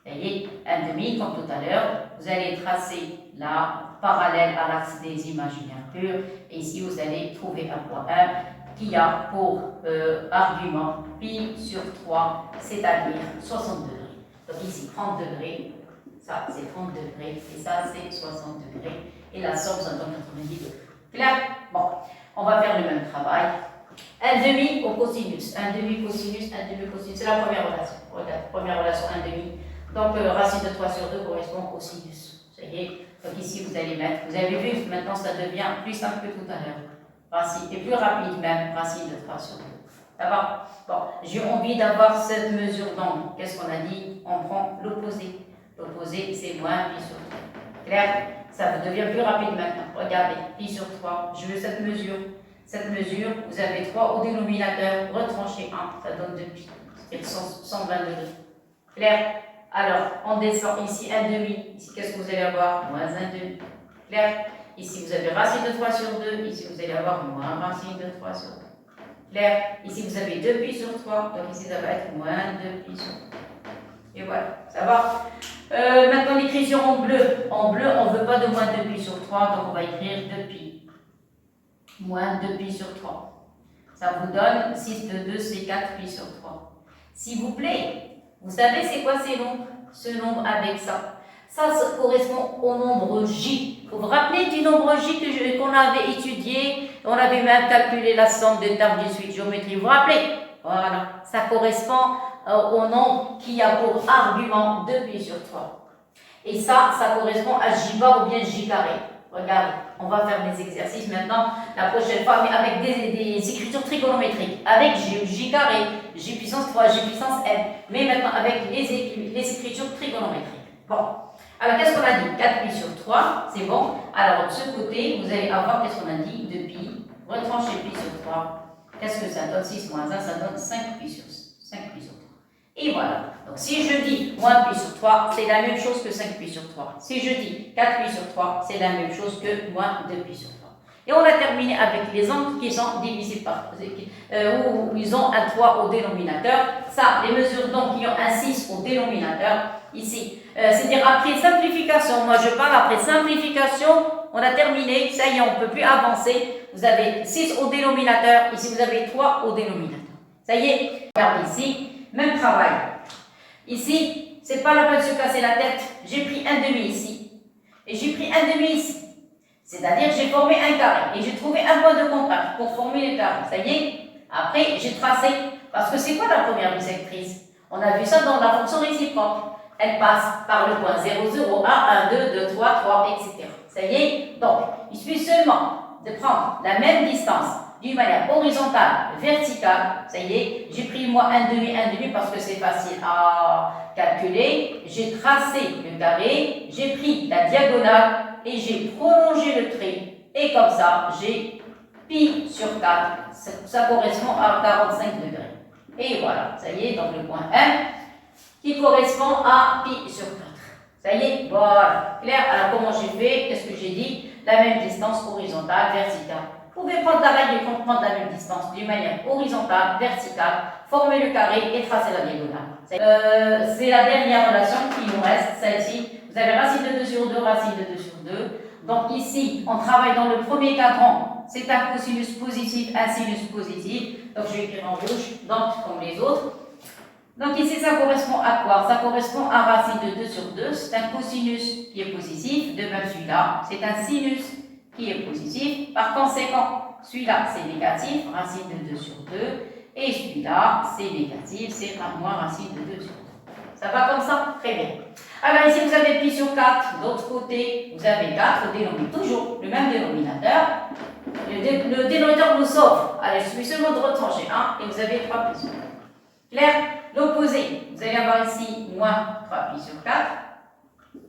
[SPEAKER 1] Vous voyez, un demi, comme tout à l'heure, vous allez tracer la parallèle à l'axe des imaginaires purs, et ici, vous allez trouver un point 1 qui a pour argument pi sur 3, c'est-à-dire 60 degrés. Donc ici, 30 degrés, ça c'est 30 degrés, et ça c'est 60 degrés, et la somme, ça donne 90 degrés. Clair? Bon, on va faire le même travail. Un demi au cosinus, un demi cosinus, un demi cosinus, c'est la première relation. Regarde, première relation, un demi. Donc, racine de 3 sur 2 correspond au sinus. Ça y est. Donc ici, vous allez mettre, vous avez vu, maintenant ça devient plus simple que tout à l'heure. Racine, et plus rapide même, racine de 3 sur 2. Ça va? Bon, j'ai envie d'avoir cette mesure d'angle. Qu'est-ce qu'on a dit? On prend l'opposé. L'opposé, c'est moins pi sur 3. Clair? Ça devient plus rapide maintenant. Regardez, pi sur 3, je veux cette mesure. Cette mesure, vous avez 3 au dénominateur, retranchez 1, ça donne 2 pi. C'est 120 degrés. Clair? Alors, on descend ici un demi. Ici, qu'est-ce que vous allez avoir? Moins un demi. Clair? Ici, vous avez racine de 3 sur 2. Ici, vous allez avoir moins racine de 3 sur 2. Clair? Ici, vous avez 2 pi sur 3. Donc ici, ça va être moins 2 pi sur 3. Et voilà, ça va? Maintenant, l'écriture en bleu. En bleu, on ne veut pas de moins 2 pi sur 3. Donc, on va écrire 2 pi. Moins 2 pi sur 3. Ça vous donne 6 de 2, c'est 4 pi sur 3. S'il vous plaît, vous savez c'est quoi ces nombres? Ce nombre avec ça. Ça correspond au nombre J. Vous vous rappelez du nombre J qu'on avait étudié? On avait même calculé la somme des termes du suite géométrie. Vous vous rappelez? Voilà. Ça correspond au nombre qui a pour argument 2 pi sur 3. Et ça correspond à J bar ou bien J carré. Regardez, on va faire des exercices maintenant la prochaine fois, mais avec des écritures trigonométriques, avec J carré, J puissance 3, J puissance n, mais maintenant avec les écritures trigonométriques. Bon, alors qu'est-ce qu'on a dit? 4 pi sur 3, c'est bon. Alors de ce côté, vous allez avoir, qu'est-ce qu'on a dit? 2 pi, retrancher pi sur 3. Qu'est-ce que ça donne? 6 moins 1, ça donne 5 pi sur 3. Et voilà. Donc si je dis moins pi sur 3, c'est la même chose que 5 pi sur 3. Si je dis 4 pi sur 3, c'est la même chose que moins 2 pi sur 3. Et on a terminé avec les angles qui sont divisibles par où ils ont un 3 au dénominateur. Ça, les mesures d'angles qui ont un 6 au dénominateur, ici. C'est-à-dire après simplification, moi je parle après simplification, on a terminé, ça y est, on ne peut plus avancer. Vous avez 6 au dénominateur, ici vous avez 3 au dénominateur. Ça y est, regardez ici. Même travail. Ici, c'est pas la peine de se casser la tête. J'ai pris un demi ici. Et j'ai pris un demi ici. C'est-à-dire, j'ai formé un carré. Et j'ai trouvé un point de contact pour former le carré. Ça y est. Après, j'ai tracé. Parce que c'est quoi la première bisectrice? On a vu ça dans la fonction réciproque. Elle passe par le point 0, 0, 1, 1, 2, 2, 3, 3, etc. Ça y est. Donc, il suffit seulement de prendre la même distance d'une manière horizontale, verticale, ça y est, j'ai pris moi un demi parce que c'est facile à calculer, j'ai tracé le carré, j'ai pris la diagonale et j'ai prolongé le trait, et comme ça, j'ai pi sur 4, ça correspond à 45 degrés. Et voilà, ça y est, donc le point 1 qui correspond à pi sur 4. Ça y est, voilà, clair? Alors comment j'ai fait? Qu'est-ce que j'ai dit? La même distance horizontale, verticale. Vous pouvez prendre la règle et prendre la même distance d'une manière horizontale, verticale, former le carré et tracer la diagonale. C'est la dernière relation qui nous reste, celle-ci. Vous avez racine de 2 sur 2, racine de 2 sur 2. Donc ici, on travaille dans le premier cadran. C'est un cosinus positif, un sinus positif. Donc je vais écrire en rouge, donc comme les autres. Donc ici, ça correspond à quoi? Ça correspond à racine de 2 sur 2. C'est un cosinus qui est positif, de même celui-là. C'est un sinus qui est positif. Par conséquent, celui-là, c'est négatif, racine de 2 sur 2. Et celui-là, c'est négatif, c'est moins racine de 2 sur 2. Ça va comme ça? Très bien. Alors ici, vous avez pi sur 4. De l'autre côté, vous avez 4 au dénominateur. Toujours le même dénominateur. Le dénominateur nous sauve. Allez, il suffit seulement de retrancher 1 et vous avez 3 pi sur 4. Clair? L'opposé, vous allez avoir ici moins 3 pi sur 4.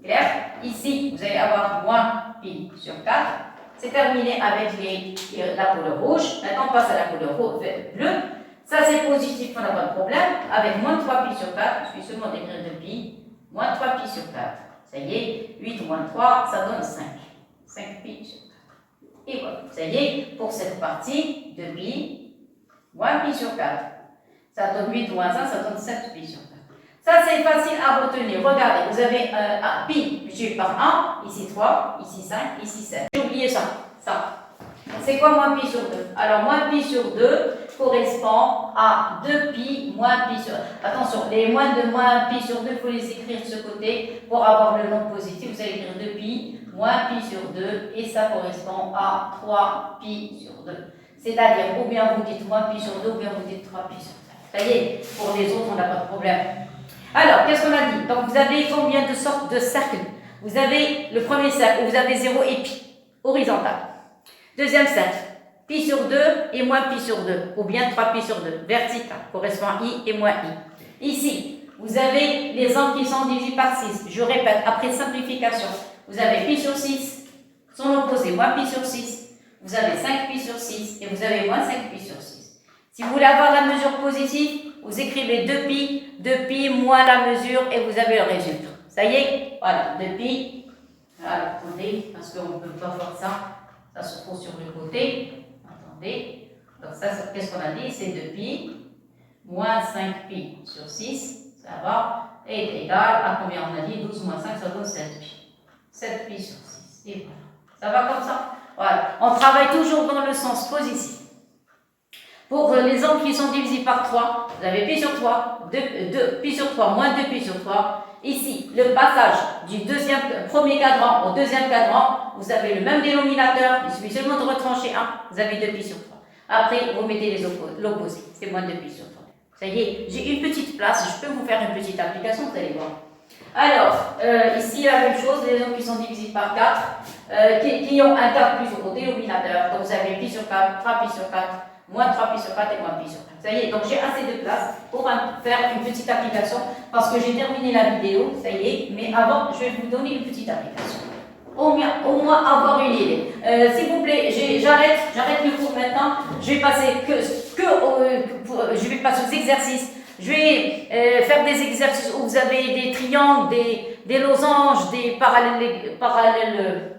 [SPEAKER 1] Clair? Ici, vous allez avoir moins pi sur 4. c'est terminé avec la couleur rouge. Maintenant, on passe à la couleur bleue. Ça, c'est positif, on n'a pas de problème. Avec moins 3 pi sur 4, je vais seulement d'écrire 2 pi, moins 3 pi sur 4. Ça y est, 8 moins 3, ça donne 5. 5 pi sur 4. Et voilà, ça y est, pour cette partie, 2 pi, moins pi sur 4. Ça donne 8 moins 1, ça donne 7 pi sur 4. Ça, c'est facile à retenir. Regardez, vous avez un pi multiplié par 1, ici 3, ici 5, ici 7. J'ai oublié ça. C'est quoi moins pi sur 2? Alors, moins pi sur 2 correspond à 2 pi moins pi sur 2. Attention, les moins de moins pi sur 2, il faut les écrire de ce côté pour avoir le nombre positif. Vous allez écrire 2 pi moins pi sur 2 et ça correspond à 3 pi sur 2. C'est-à-dire, ou bien vous dites moins pi sur 2, ou bien vous dites 3 pi sur 2. Ça y est, pour les autres, on n'a pas de problème. Alors, qu'est-ce qu'on a dit? Donc, vous avez combien de sortes de cercles? Vous avez le premier cercle où vous avez 0 et pi, horizontal. Deuxième cercle, pi sur 2 et moins pi sur 2, ou bien 3 pi sur 2, vertical, correspond à i et moins i. Ici, vous avez les angles qui sont divisés par 6. Je répète, après simplification, vous avez pi sur 6, son opposé, moins pi sur 6. Vous avez 5 pi sur 6 et vous avez moins 5 pi sur 6. Si vous voulez avoir la mesure positive, vous écrivez 2 pi moins la mesure et vous avez le résultat. Ça y est, voilà, 2 pi. Voilà, attendez, parce qu'on ne peut pas voir ça. Ça se trouve sur le côté. Attendez. Donc ça, qu'est-ce qu'on a dit? C'est 2 pi moins 5 pi sur 6. Ça va. Est égal à combien on a dit? 12 moins 5, ça donne 7 pi. 7 pi sur 6. Et voilà. Ça va comme ça? Voilà. On travaille toujours dans le sens positif. Pour les angles qui sont divisés par 3, vous avez pi sur 3, 2 pi sur 3 moins 2 pi sur 3. Ici, le passage du premier cadran au deuxième cadran, vous avez le même dénominateur, il suffit seulement de retrancher 1, vous avez 2 pi sur 3. Après, vous mettez l'opposé, c'est moins 2 pi sur 3. Ça y est, j'ai une petite place, je peux vous faire une petite application, vous allez voir. Alors, ici, la même chose, les angles qui sont divisés par 4, qui ont un 4 plus au dénominateur. Donc, vous avez pi sur 4, 3 pi sur 4, moins 3 pi sur 4 et moins pi sur 4. Ça y est, donc j'ai assez de place pour faire une petite application parce que j'ai terminé la vidéo, ça y est, mais avant, je vais vous donner une petite application. Au moins avoir une idée. S'il vous plaît, j'arrête le cours maintenant. Je vais passer je vais passer aux exercices. Je vais faire des exercices où vous avez des triangles, des losanges, des parallèles,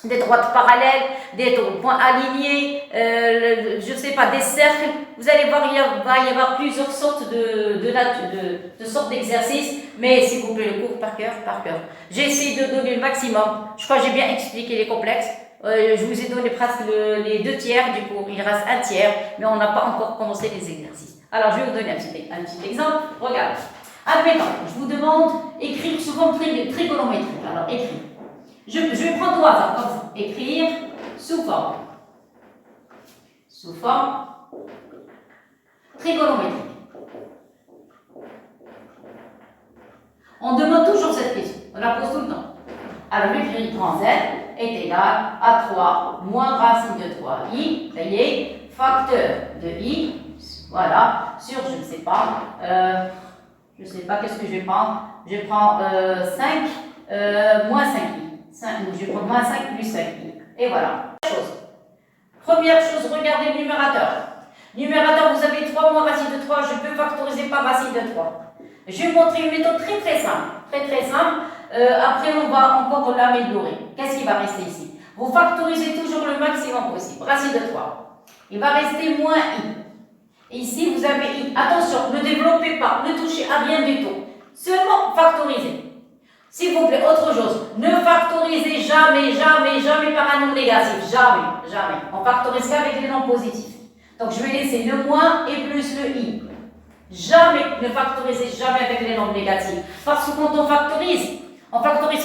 [SPEAKER 1] des droites parallèles, des points alignés, je ne sais pas, des cercles. Vous allez voir, il va y avoir plusieurs sortes de sortes d'exercices, mais s'il vous plaît, le cours par cœur. J'ai essayé de donner le maximum. Je crois que j'ai bien expliqué les complexes. Je vous ai donné presque les 2 tiers du cours. Il reste 1 tiers, mais on n'a pas encore commencé les exercices. Alors, je vais vous donner un petit exemple. Regarde. Admettons, je vous demande écrire sous forme trigonométrique. Alors, écrire. Je vais prendre au hasard, comme ça. Écrire sous forme trigonométrique. On demande toujours cette question. On la pose tout le temps. Alors, l'écrire grand Z est égal à 3 moins racine de 3i. Ça y est, facteur de i. Voilà, sur, je ne sais pas, qu'est-ce que je vais prendre? Je prends 5 moins 5i. Je vais prendre moins 5 plus 5i. Et voilà. Première chose, regardez le numérateur. Numérateur, vous avez 3 moins racine de 3, je peux factoriser par racine de 3. Je vais vous montrer une méthode très simple. Très simple. Après, on va encore l'améliorer. Qu'est-ce qui va rester ici? Vous factorisez toujours le maximum possible. Racine de 3. Il va rester moins i. Ici, vous avez i. Attention, ne développez pas, ne touchez à rien du tout. Seulement factorisez. S'il vous plaît, autre chose. Ne factorisez jamais par un nombre négatif. Jamais. On factorise qu'avec les nombres positifs. Donc, je vais laisser le moins et plus le i. Jamais, ne factorisez jamais avec les nombres négatifs. Parce que quand on factorise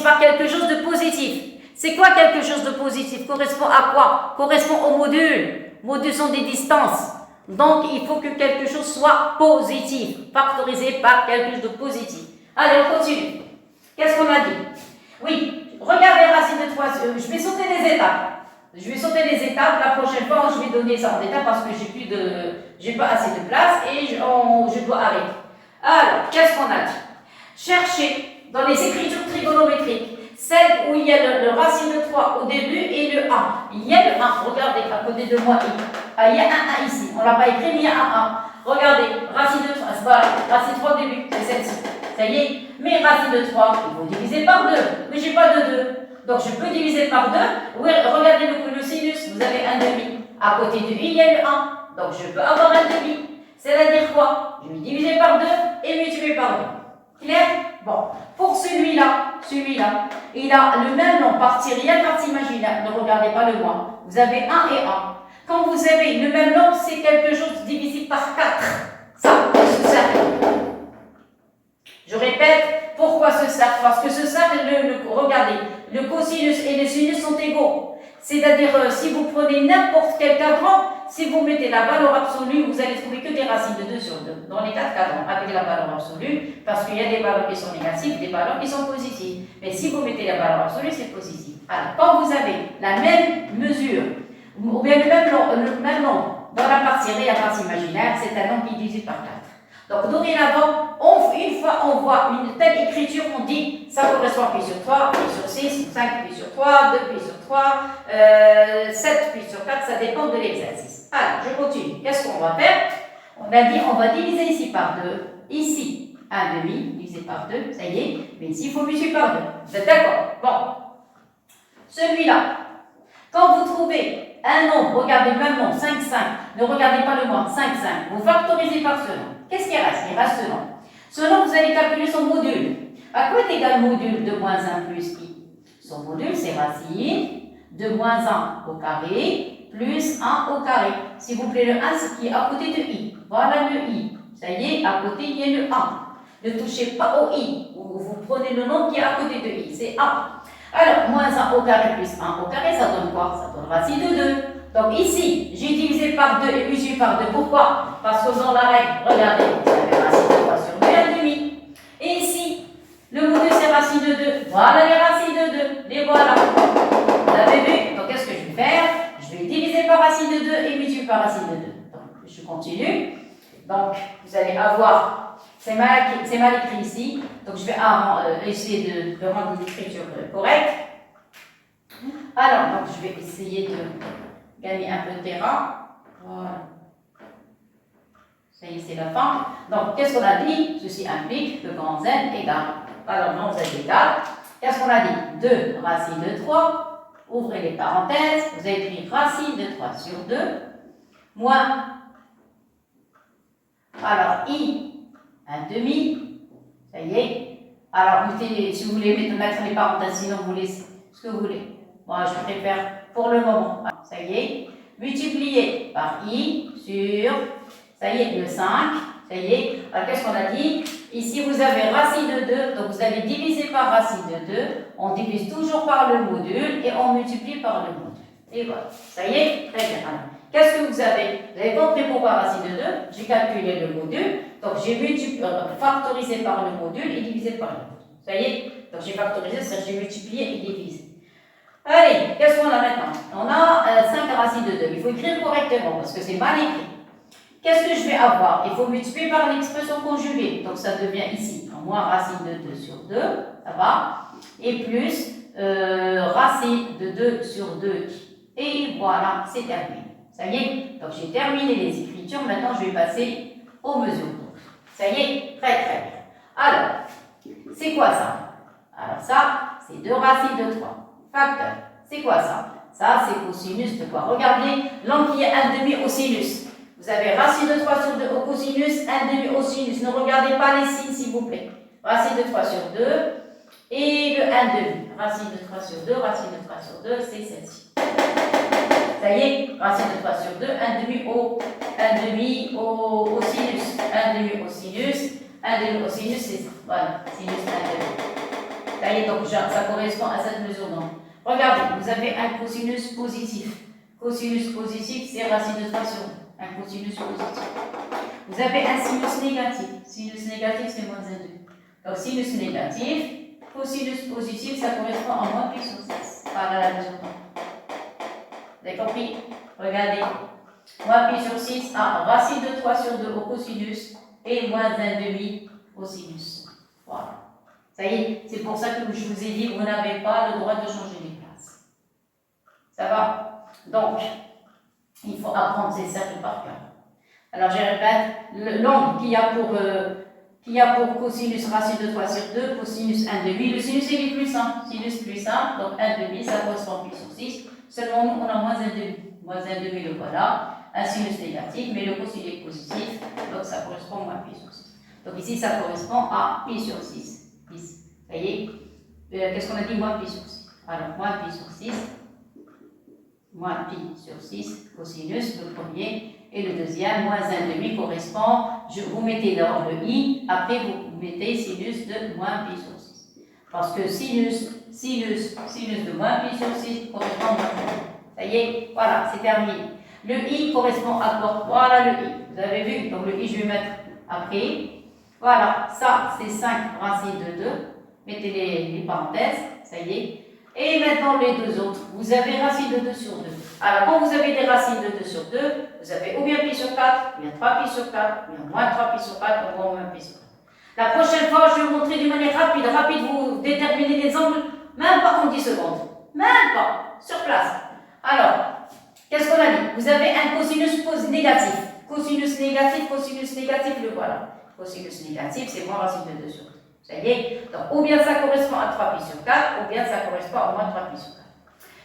[SPEAKER 1] par quelque chose de positif. C'est quoi quelque chose de positif? Correspond à quoi? Correspond au module. Modules sont des distances. Donc, il faut que quelque chose soit positif. Factorisé par quelque chose de positif. Allez, on continue. Qu'est-ce qu'on a dit? Oui, regardez racine de 3. Je vais sauter les étapes. La prochaine fois, je vais donner ça en détail parce que j'ai pas assez de place et je dois arrêter. Alors, qu'est-ce qu'on a dit? Cherchez dans les écritures trigonométriques celle où il y a le racine de 3 au début et le 1. Il y a le 1, regardez, à côté de moi, il y a un 1 ici. On ne l'a pas écrit, mais il y a un 1. Regardez, racine de 3, voilà, racine 3 au début, c'est celle-ci. Ça y est, mais racine de 3, il faut diviser par 2. Mais je n'ai pas de 2. Donc je peux diviser par 2. Oui, regardez le sinus, vous avez un demi. À côté de i, il y a le 1. Donc je peux avoir un demi. C'est-à-dire quoi? Je vais diviser par 2 et multiplier par 2. Clair? Bon, pour celui-là, il a le même nom, partie réelle, partie imaginaire. Ne regardez pas le moins. Vous avez 1 et 1. Quand vous avez le même nombre, c'est quelque chose divisé par 4. Ça, ce cercle. Je répète, pourquoi ce cercle? Parce que ce cercle, regardez, le cosinus et le sinus sont égaux. C'est-à-dire, si vous prenez n'importe quel cadran, si vous mettez la valeur absolue, vous allez trouver que des racines de 2 sur 2, dans les 4 cadrans, avec la valeur absolue, parce qu'il y a des valeurs qui sont négatives, des valeurs qui sont positives. Mais si vous mettez la valeur absolue, c'est positif. Alors, quand vous avez la même mesure, ou bien le même nombre, dans la partie réelle et la partie imaginaire, c'est un nombre qui divise par 4. Donc, dorénavant, une fois on voit une telle écriture, on dit ça correspond à pi sur 3, pi sur 6, 5 pi sur 3, 2 pi sur 3, 7 pi sur 4, ça dépend de l'exercice. Alors, je continue. Qu'est-ce qu'on va faire? On a dit on va diviser ici par 2, ici 1 demi, divisé par 2, ça y est, mais ici il faut multiplier par 2. Vous êtes d'accord? Bon. Celui-là, quand vous trouvez un nombre, regardez le même nombre, 5, 5, ne regardez pas le moins, 5, 5, vous factorisez par ce nombre. Qu'est-ce qui reste? Il reste ce nombre. Ce nombre, vous allez calculer son module. À quoi est égal module de moins 1 plus i? Son module, c'est racine de moins 1 au carré plus 1 au carré. S'il vous plaît, le 1, c'est qui est à côté de i. Voilà le i. Ça y est, à côté, il y a le 1. Ne touchez pas au i. Vous prenez le nombre qui est à côté de i. C'est 1. Alors, moins 1 au carré plus 1 au carré, ça donne quoi? Ça donne racine de 2. Donc ici, j'ai divisé par 2 et multiplié par 2. Pourquoi? Parce que dans la règle, regardez, vous avez racine de 3 sur 2 et 1 demi. Et ici, le module c'est racine de 2. Voilà les racines de 2. Les voilà. Vous avez vu? Donc qu'est-ce que je vais faire? Je vais diviser par racine de 2 et multiplier par racine de 2. Donc je continue. Donc vous allez avoir, c'est mal écrit ici. Donc je vais essayer de rendre l'écriture correcte. Alors, donc je vais essayer de gagner un peu de terrain. Voilà. Ça y est, c'est la fin. Donc, qu'est-ce qu'on a dit? Ceci implique que grand Z égale. Alors, non, Z égale. Qu'est-ce qu'on a dit? 2 racine de 3. Ouvrez les parenthèses. Vous avez écrit racine de 3 sur 2. Moins. Alors, I, 1 demi. Ça y est. Alors, si vous voulez mettre les parenthèses, sinon vous laissez ce que vous voulez. Moi, je préfère pour le moment. Ça y est. Multiplié par i sur, ça y est, le 5. Ça y est. Alors, qu'est-ce qu'on a dit? Ici, vous avez racine de 2. Donc, vous allez diviser par racine de 2. On divise toujours par le module et on multiplie par le module. Et voilà. Ça y est. Très bien. Qu'est-ce que vous avez? Vous avez compris pourquoi racine de 2? J'ai calculé le module. Donc, j'ai factorisé par le module et divisé par le module. Ça y est. Donc, j'ai factorisé, c'est-à-dire j'ai multiplié et divisé. Allez, qu'est-ce qu'on a maintenant? On a 5 racines de 2. Il faut écrire correctement parce que c'est mal écrit. Qu'est-ce que je vais avoir? Il faut multiplier par l'expression conjuguée. Donc ça devient ici, moins racine de 2 sur 2, ça va? Et plus racine de 2 sur 2. Et voilà, c'est terminé. Ça y est? Donc j'ai terminé les écritures. Maintenant, je vais passer aux mesures. Ça y est? Très très bien. Alors, c'est quoi ça? Alors ça, c'est 2 racines de 3. Facteur. C'est quoi ça? Ça, c'est cosinus de quoi? Regardez, l'angle qui est 1 demi au sinus. Vous avez racine de 3 sur 2 au cosinus, 1 demi au sinus. Ne regardez pas les signes, s'il vous plaît. Racine de 3 sur 2 et le 1 demi. Racine de 3 sur 2, racine de 3 sur 2, c'est celle-ci. Ça y est, racine de 3 sur 2, 1 demi au sinus. 1 demi au sinus, 1 demi au sinus, c'est ça. Voilà, sinus 1 demi. Ça y est, donc ça correspond à cette mesure d'angle. Regardez, vous avez un cosinus positif. Cosinus positif, c'est racine de 3 sur 2. Un cosinus positif. Vous avez un sinus négatif. Sinus négatif, c'est moins 1, 2. Donc, sinus négatif, cosinus positif, ça correspond à moins pi sur 6. Par la mesure d'angle. Vous avez compris? Regardez. Moins pi sur 6 à racine de 3 sur 2 au cosinus et moins 1 demi au sinus. Voilà. Ça y est, c'est pour ça que je vous ai dit, vous n'avez pas le droit de changer les places. Ça va? Donc, il faut apprendre ces cercles par cœur. Alors, je répète, l'angle qu'il y a pour cosinus racine de 3 sur 2, cosinus 1 demi. Le sinus il est plus simple. Sinus plus simple, donc 1 demi, ça correspond pi sur 6. Seulement, nous, on a moins 1 demi. Moins 1 demi, le voilà. Un sinus négatif, mais le cosinus est positif, donc ça correspond à moins pi sur 6. Donc ici, ça correspond à pi sur 6. 10. Vous voyez, qu'est-ce qu'on a dit? Moins pi sur 6. Alors, moins pi sur 6. Moins pi sur 6, cosinus, le premier. Et le deuxième, moins 1 demi, correspond, vous mettez d'abord le i, après vous mettez sinus de moins pi sur 6. Parce que sinus de moins pi sur 6 correspond à moins pi. Ça y est, voilà, c'est terminé. Le i correspond à quoi? Voilà le i. Vous avez vu, donc le i, je vais mettre après. Voilà, ça c'est 5 racines de 2. Mettez les parenthèses, ça y est. Et maintenant les deux autres, vous avez racine de 2 sur 2. Alors quand vous avez des racines de 2 sur 2, vous avez ou bien pi sur 4, ou bien 3 pi sur 4, ou bien moins 3 pi sur 4, ou moins pi sur 4. La prochaine fois, je vais vous montrer d'une manière rapide, vous déterminez les angles, même pas en 10 secondes. Même pas, sur place. Alors, qu'est-ce qu'on a dit? Vous avez un cosinus négatif. Cosinus négatif, le voilà. Cosinus négatif, c'est moins racine de 2 sur 2. Ça y est? Donc, ou bien ça correspond à 3 pi sur 4, ou bien ça correspond à moins 3 pi sur 4.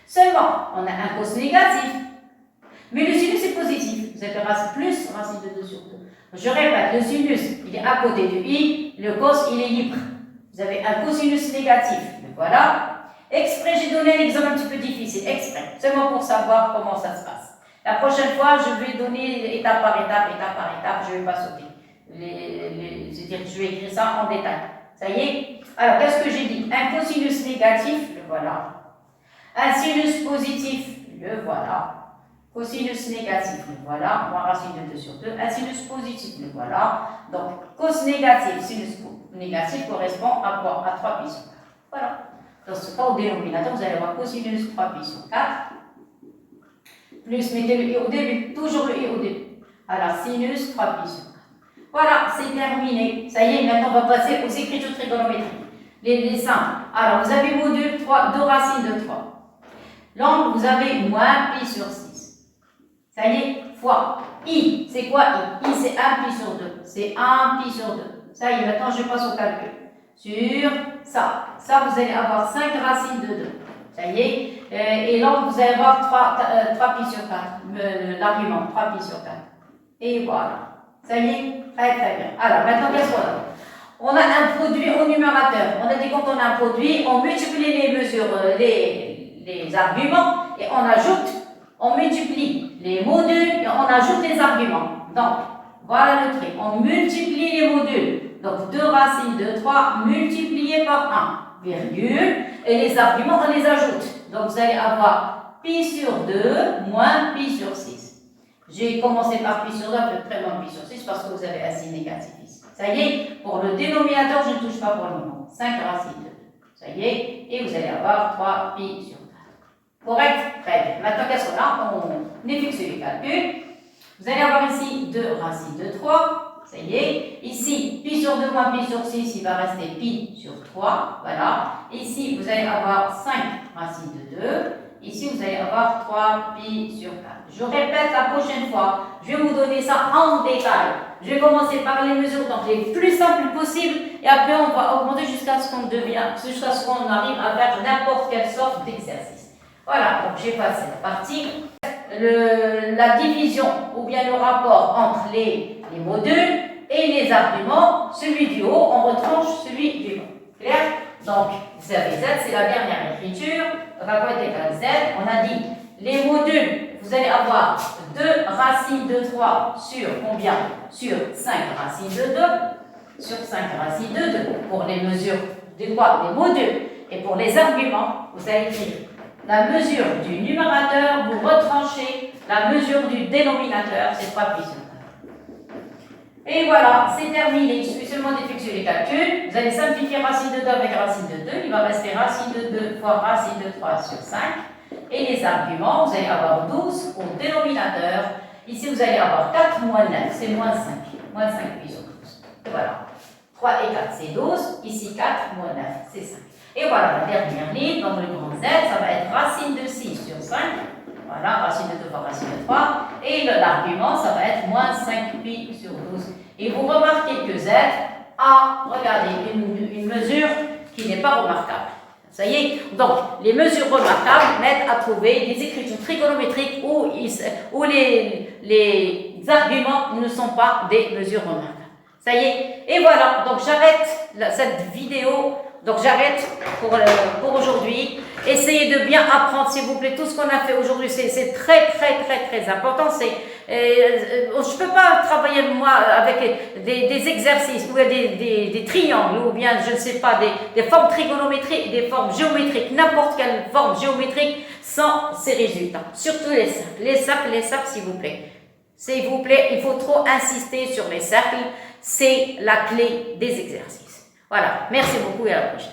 [SPEAKER 1] Seulement, on a un cos négatif, mais le sinus est positif. Vous avez plus racine de 2 sur 2. Je répète, le sinus, il est à côté du i, le cos, il est libre. Vous avez un cosinus négatif, le voilà. Exprès, j'ai donné un exemple un petit peu difficile, exprès, seulement pour savoir comment ça se passe. La prochaine fois, je vais donner étape par étape, je ne vais pas sauter. C'est-à-dire que je vais écrire ça en détail. Ça y est? Alors, qu'est-ce que j'ai dit? Un cosinus négatif, le voilà. Un sinus positif, le voilà. Cosinus négatif, le voilà. Moins racine de 2 sur 2. Un sinus positif, le voilà. Donc, cos négatif, sinus négatif correspond à quoi? À 3 pi sur 4. Voilà. Dans ce cas, au dénominateur, vous allez avoir cosinus 3 pi sur 4. Plus, mettez le i au début. Toujours le i au début. Alors, sinus 3 pi sur 4. Voilà, c'est terminé. Ça y est, maintenant, on va passer aux écritures trigonométriques. Les simples. Alors, vous avez module 3, 2 racines de 3. L'angle, vous avez moins pi sur 6. Ça y est, fois i. C'est quoi i? I, c'est 1 pi sur 2. C'est 1 pi sur 2. Ça y est, maintenant, je passe au calcul. Sur ça. Ça, vous allez avoir 5 racines de 2. Ça y est. Et l'angle, vous allez avoir 3 pi sur 4. L'argument, 3 pi sur 4. Et voilà. Ça y est, très très bien. Alors, maintenant, qu'est-ce qu'on a? On a un produit au numérateur. On a dit quand on a un produit, on multiplie les mesures, les arguments, et on multiplie les modules, et on ajoute les arguments. Donc, voilà le truc. On multiplie les modules. Donc, 2 racines de 3 multipliées par 1, virgule, et les arguments, on les ajoute. Donc, vous allez avoir pi sur 2 moins pi sur 6. J'ai commencé par pi sur 2, à peu près moins pi sur 6, parce que vous avez un signe négatif ici. Ça y est, pour le dénominateur, je ne touche pas pour le moment. 5 racines de 2. Ça y est, et vous allez avoir 3 pi sur 4. Correct? Très bien. Maintenant, qu'est-ce qu'on a? On effectue les calculs. Vous allez avoir ici 2 racines de 3. Ça y est. Ici, pi sur 2 moins pi sur 6, il va rester pi sur 3. Voilà. Ici, vous allez avoir 5 racines de 2. Ici, vous allez avoir 3 pi sur 4. Je répète la prochaine fois, je vais vous donner ça en détail. Je vais commencer par les mesures donc les plus simples possibles et après on va augmenter jusqu'à ce qu'on arrive à faire n'importe quelle sorte d'exercice. Voilà, donc j'ai passé la partie. La division ou bien le rapport entre les modules et les arguments, celui du haut, on retranche celui du bas. Clair? Donc, vous avez Z, c'est la dernière écriture. Rapport est égal à Z. On a dit les modules, vous allez avoir 2 racines de 3 sur combien? Sur 5 racines de 2. Sur 5 racines de 2. Pour les mesures de quoi? Des modules. Et pour les arguments, vous allez écrire la mesure du numérateur, vous retranchez la mesure du dénominateur, c'est 3 pi sur 4. Et voilà, c'est terminé. Il suffit seulement d'effectuer les calculs. Vous allez simplifier racine de 2 avec racine de 2. Il va rester racine de 2 fois racine de 3 sur 5. Et les arguments, vous allez avoir 12 au dénominateur. Ici, vous allez avoir 4 moins 9, c'est moins 5. Moins 5 pi sur 12. Et voilà. 3 et 4, c'est 12. Ici, 4 moins 9, c'est 5. Et voilà, la dernière ligne, donc le grand Z, ça va être racine de 6 sur 5. Voilà, racine de 2 fois racine de 3. Et l'argument, ça va être moins 5 pi sur 12. Et vous remarquez que Z a, regardez, une mesure qui n'est pas remarquable. Ça y est, donc les mesures remarquables m'aident à trouver des écritures trigonométriques où les arguments ne sont pas des mesures remarquables. Ça y est, et voilà, donc j'arrête cette vidéo, donc j'arrête pour aujourd'hui. Essayez de bien apprendre, s'il vous plaît, tout ce qu'on a fait aujourd'hui, c'est très important. Je ne peux pas travailler, moi, avec des exercices, ou des triangles, ou bien, je ne sais pas, des formes trigonométriques, des formes géométriques, n'importe quelle forme géométrique, sans ces résultats. Surtout les cercles, s'il vous plaît. S'il vous plaît, il faut trop insister sur les cercles, c'est la clé des exercices. Voilà, merci beaucoup et à la prochaine.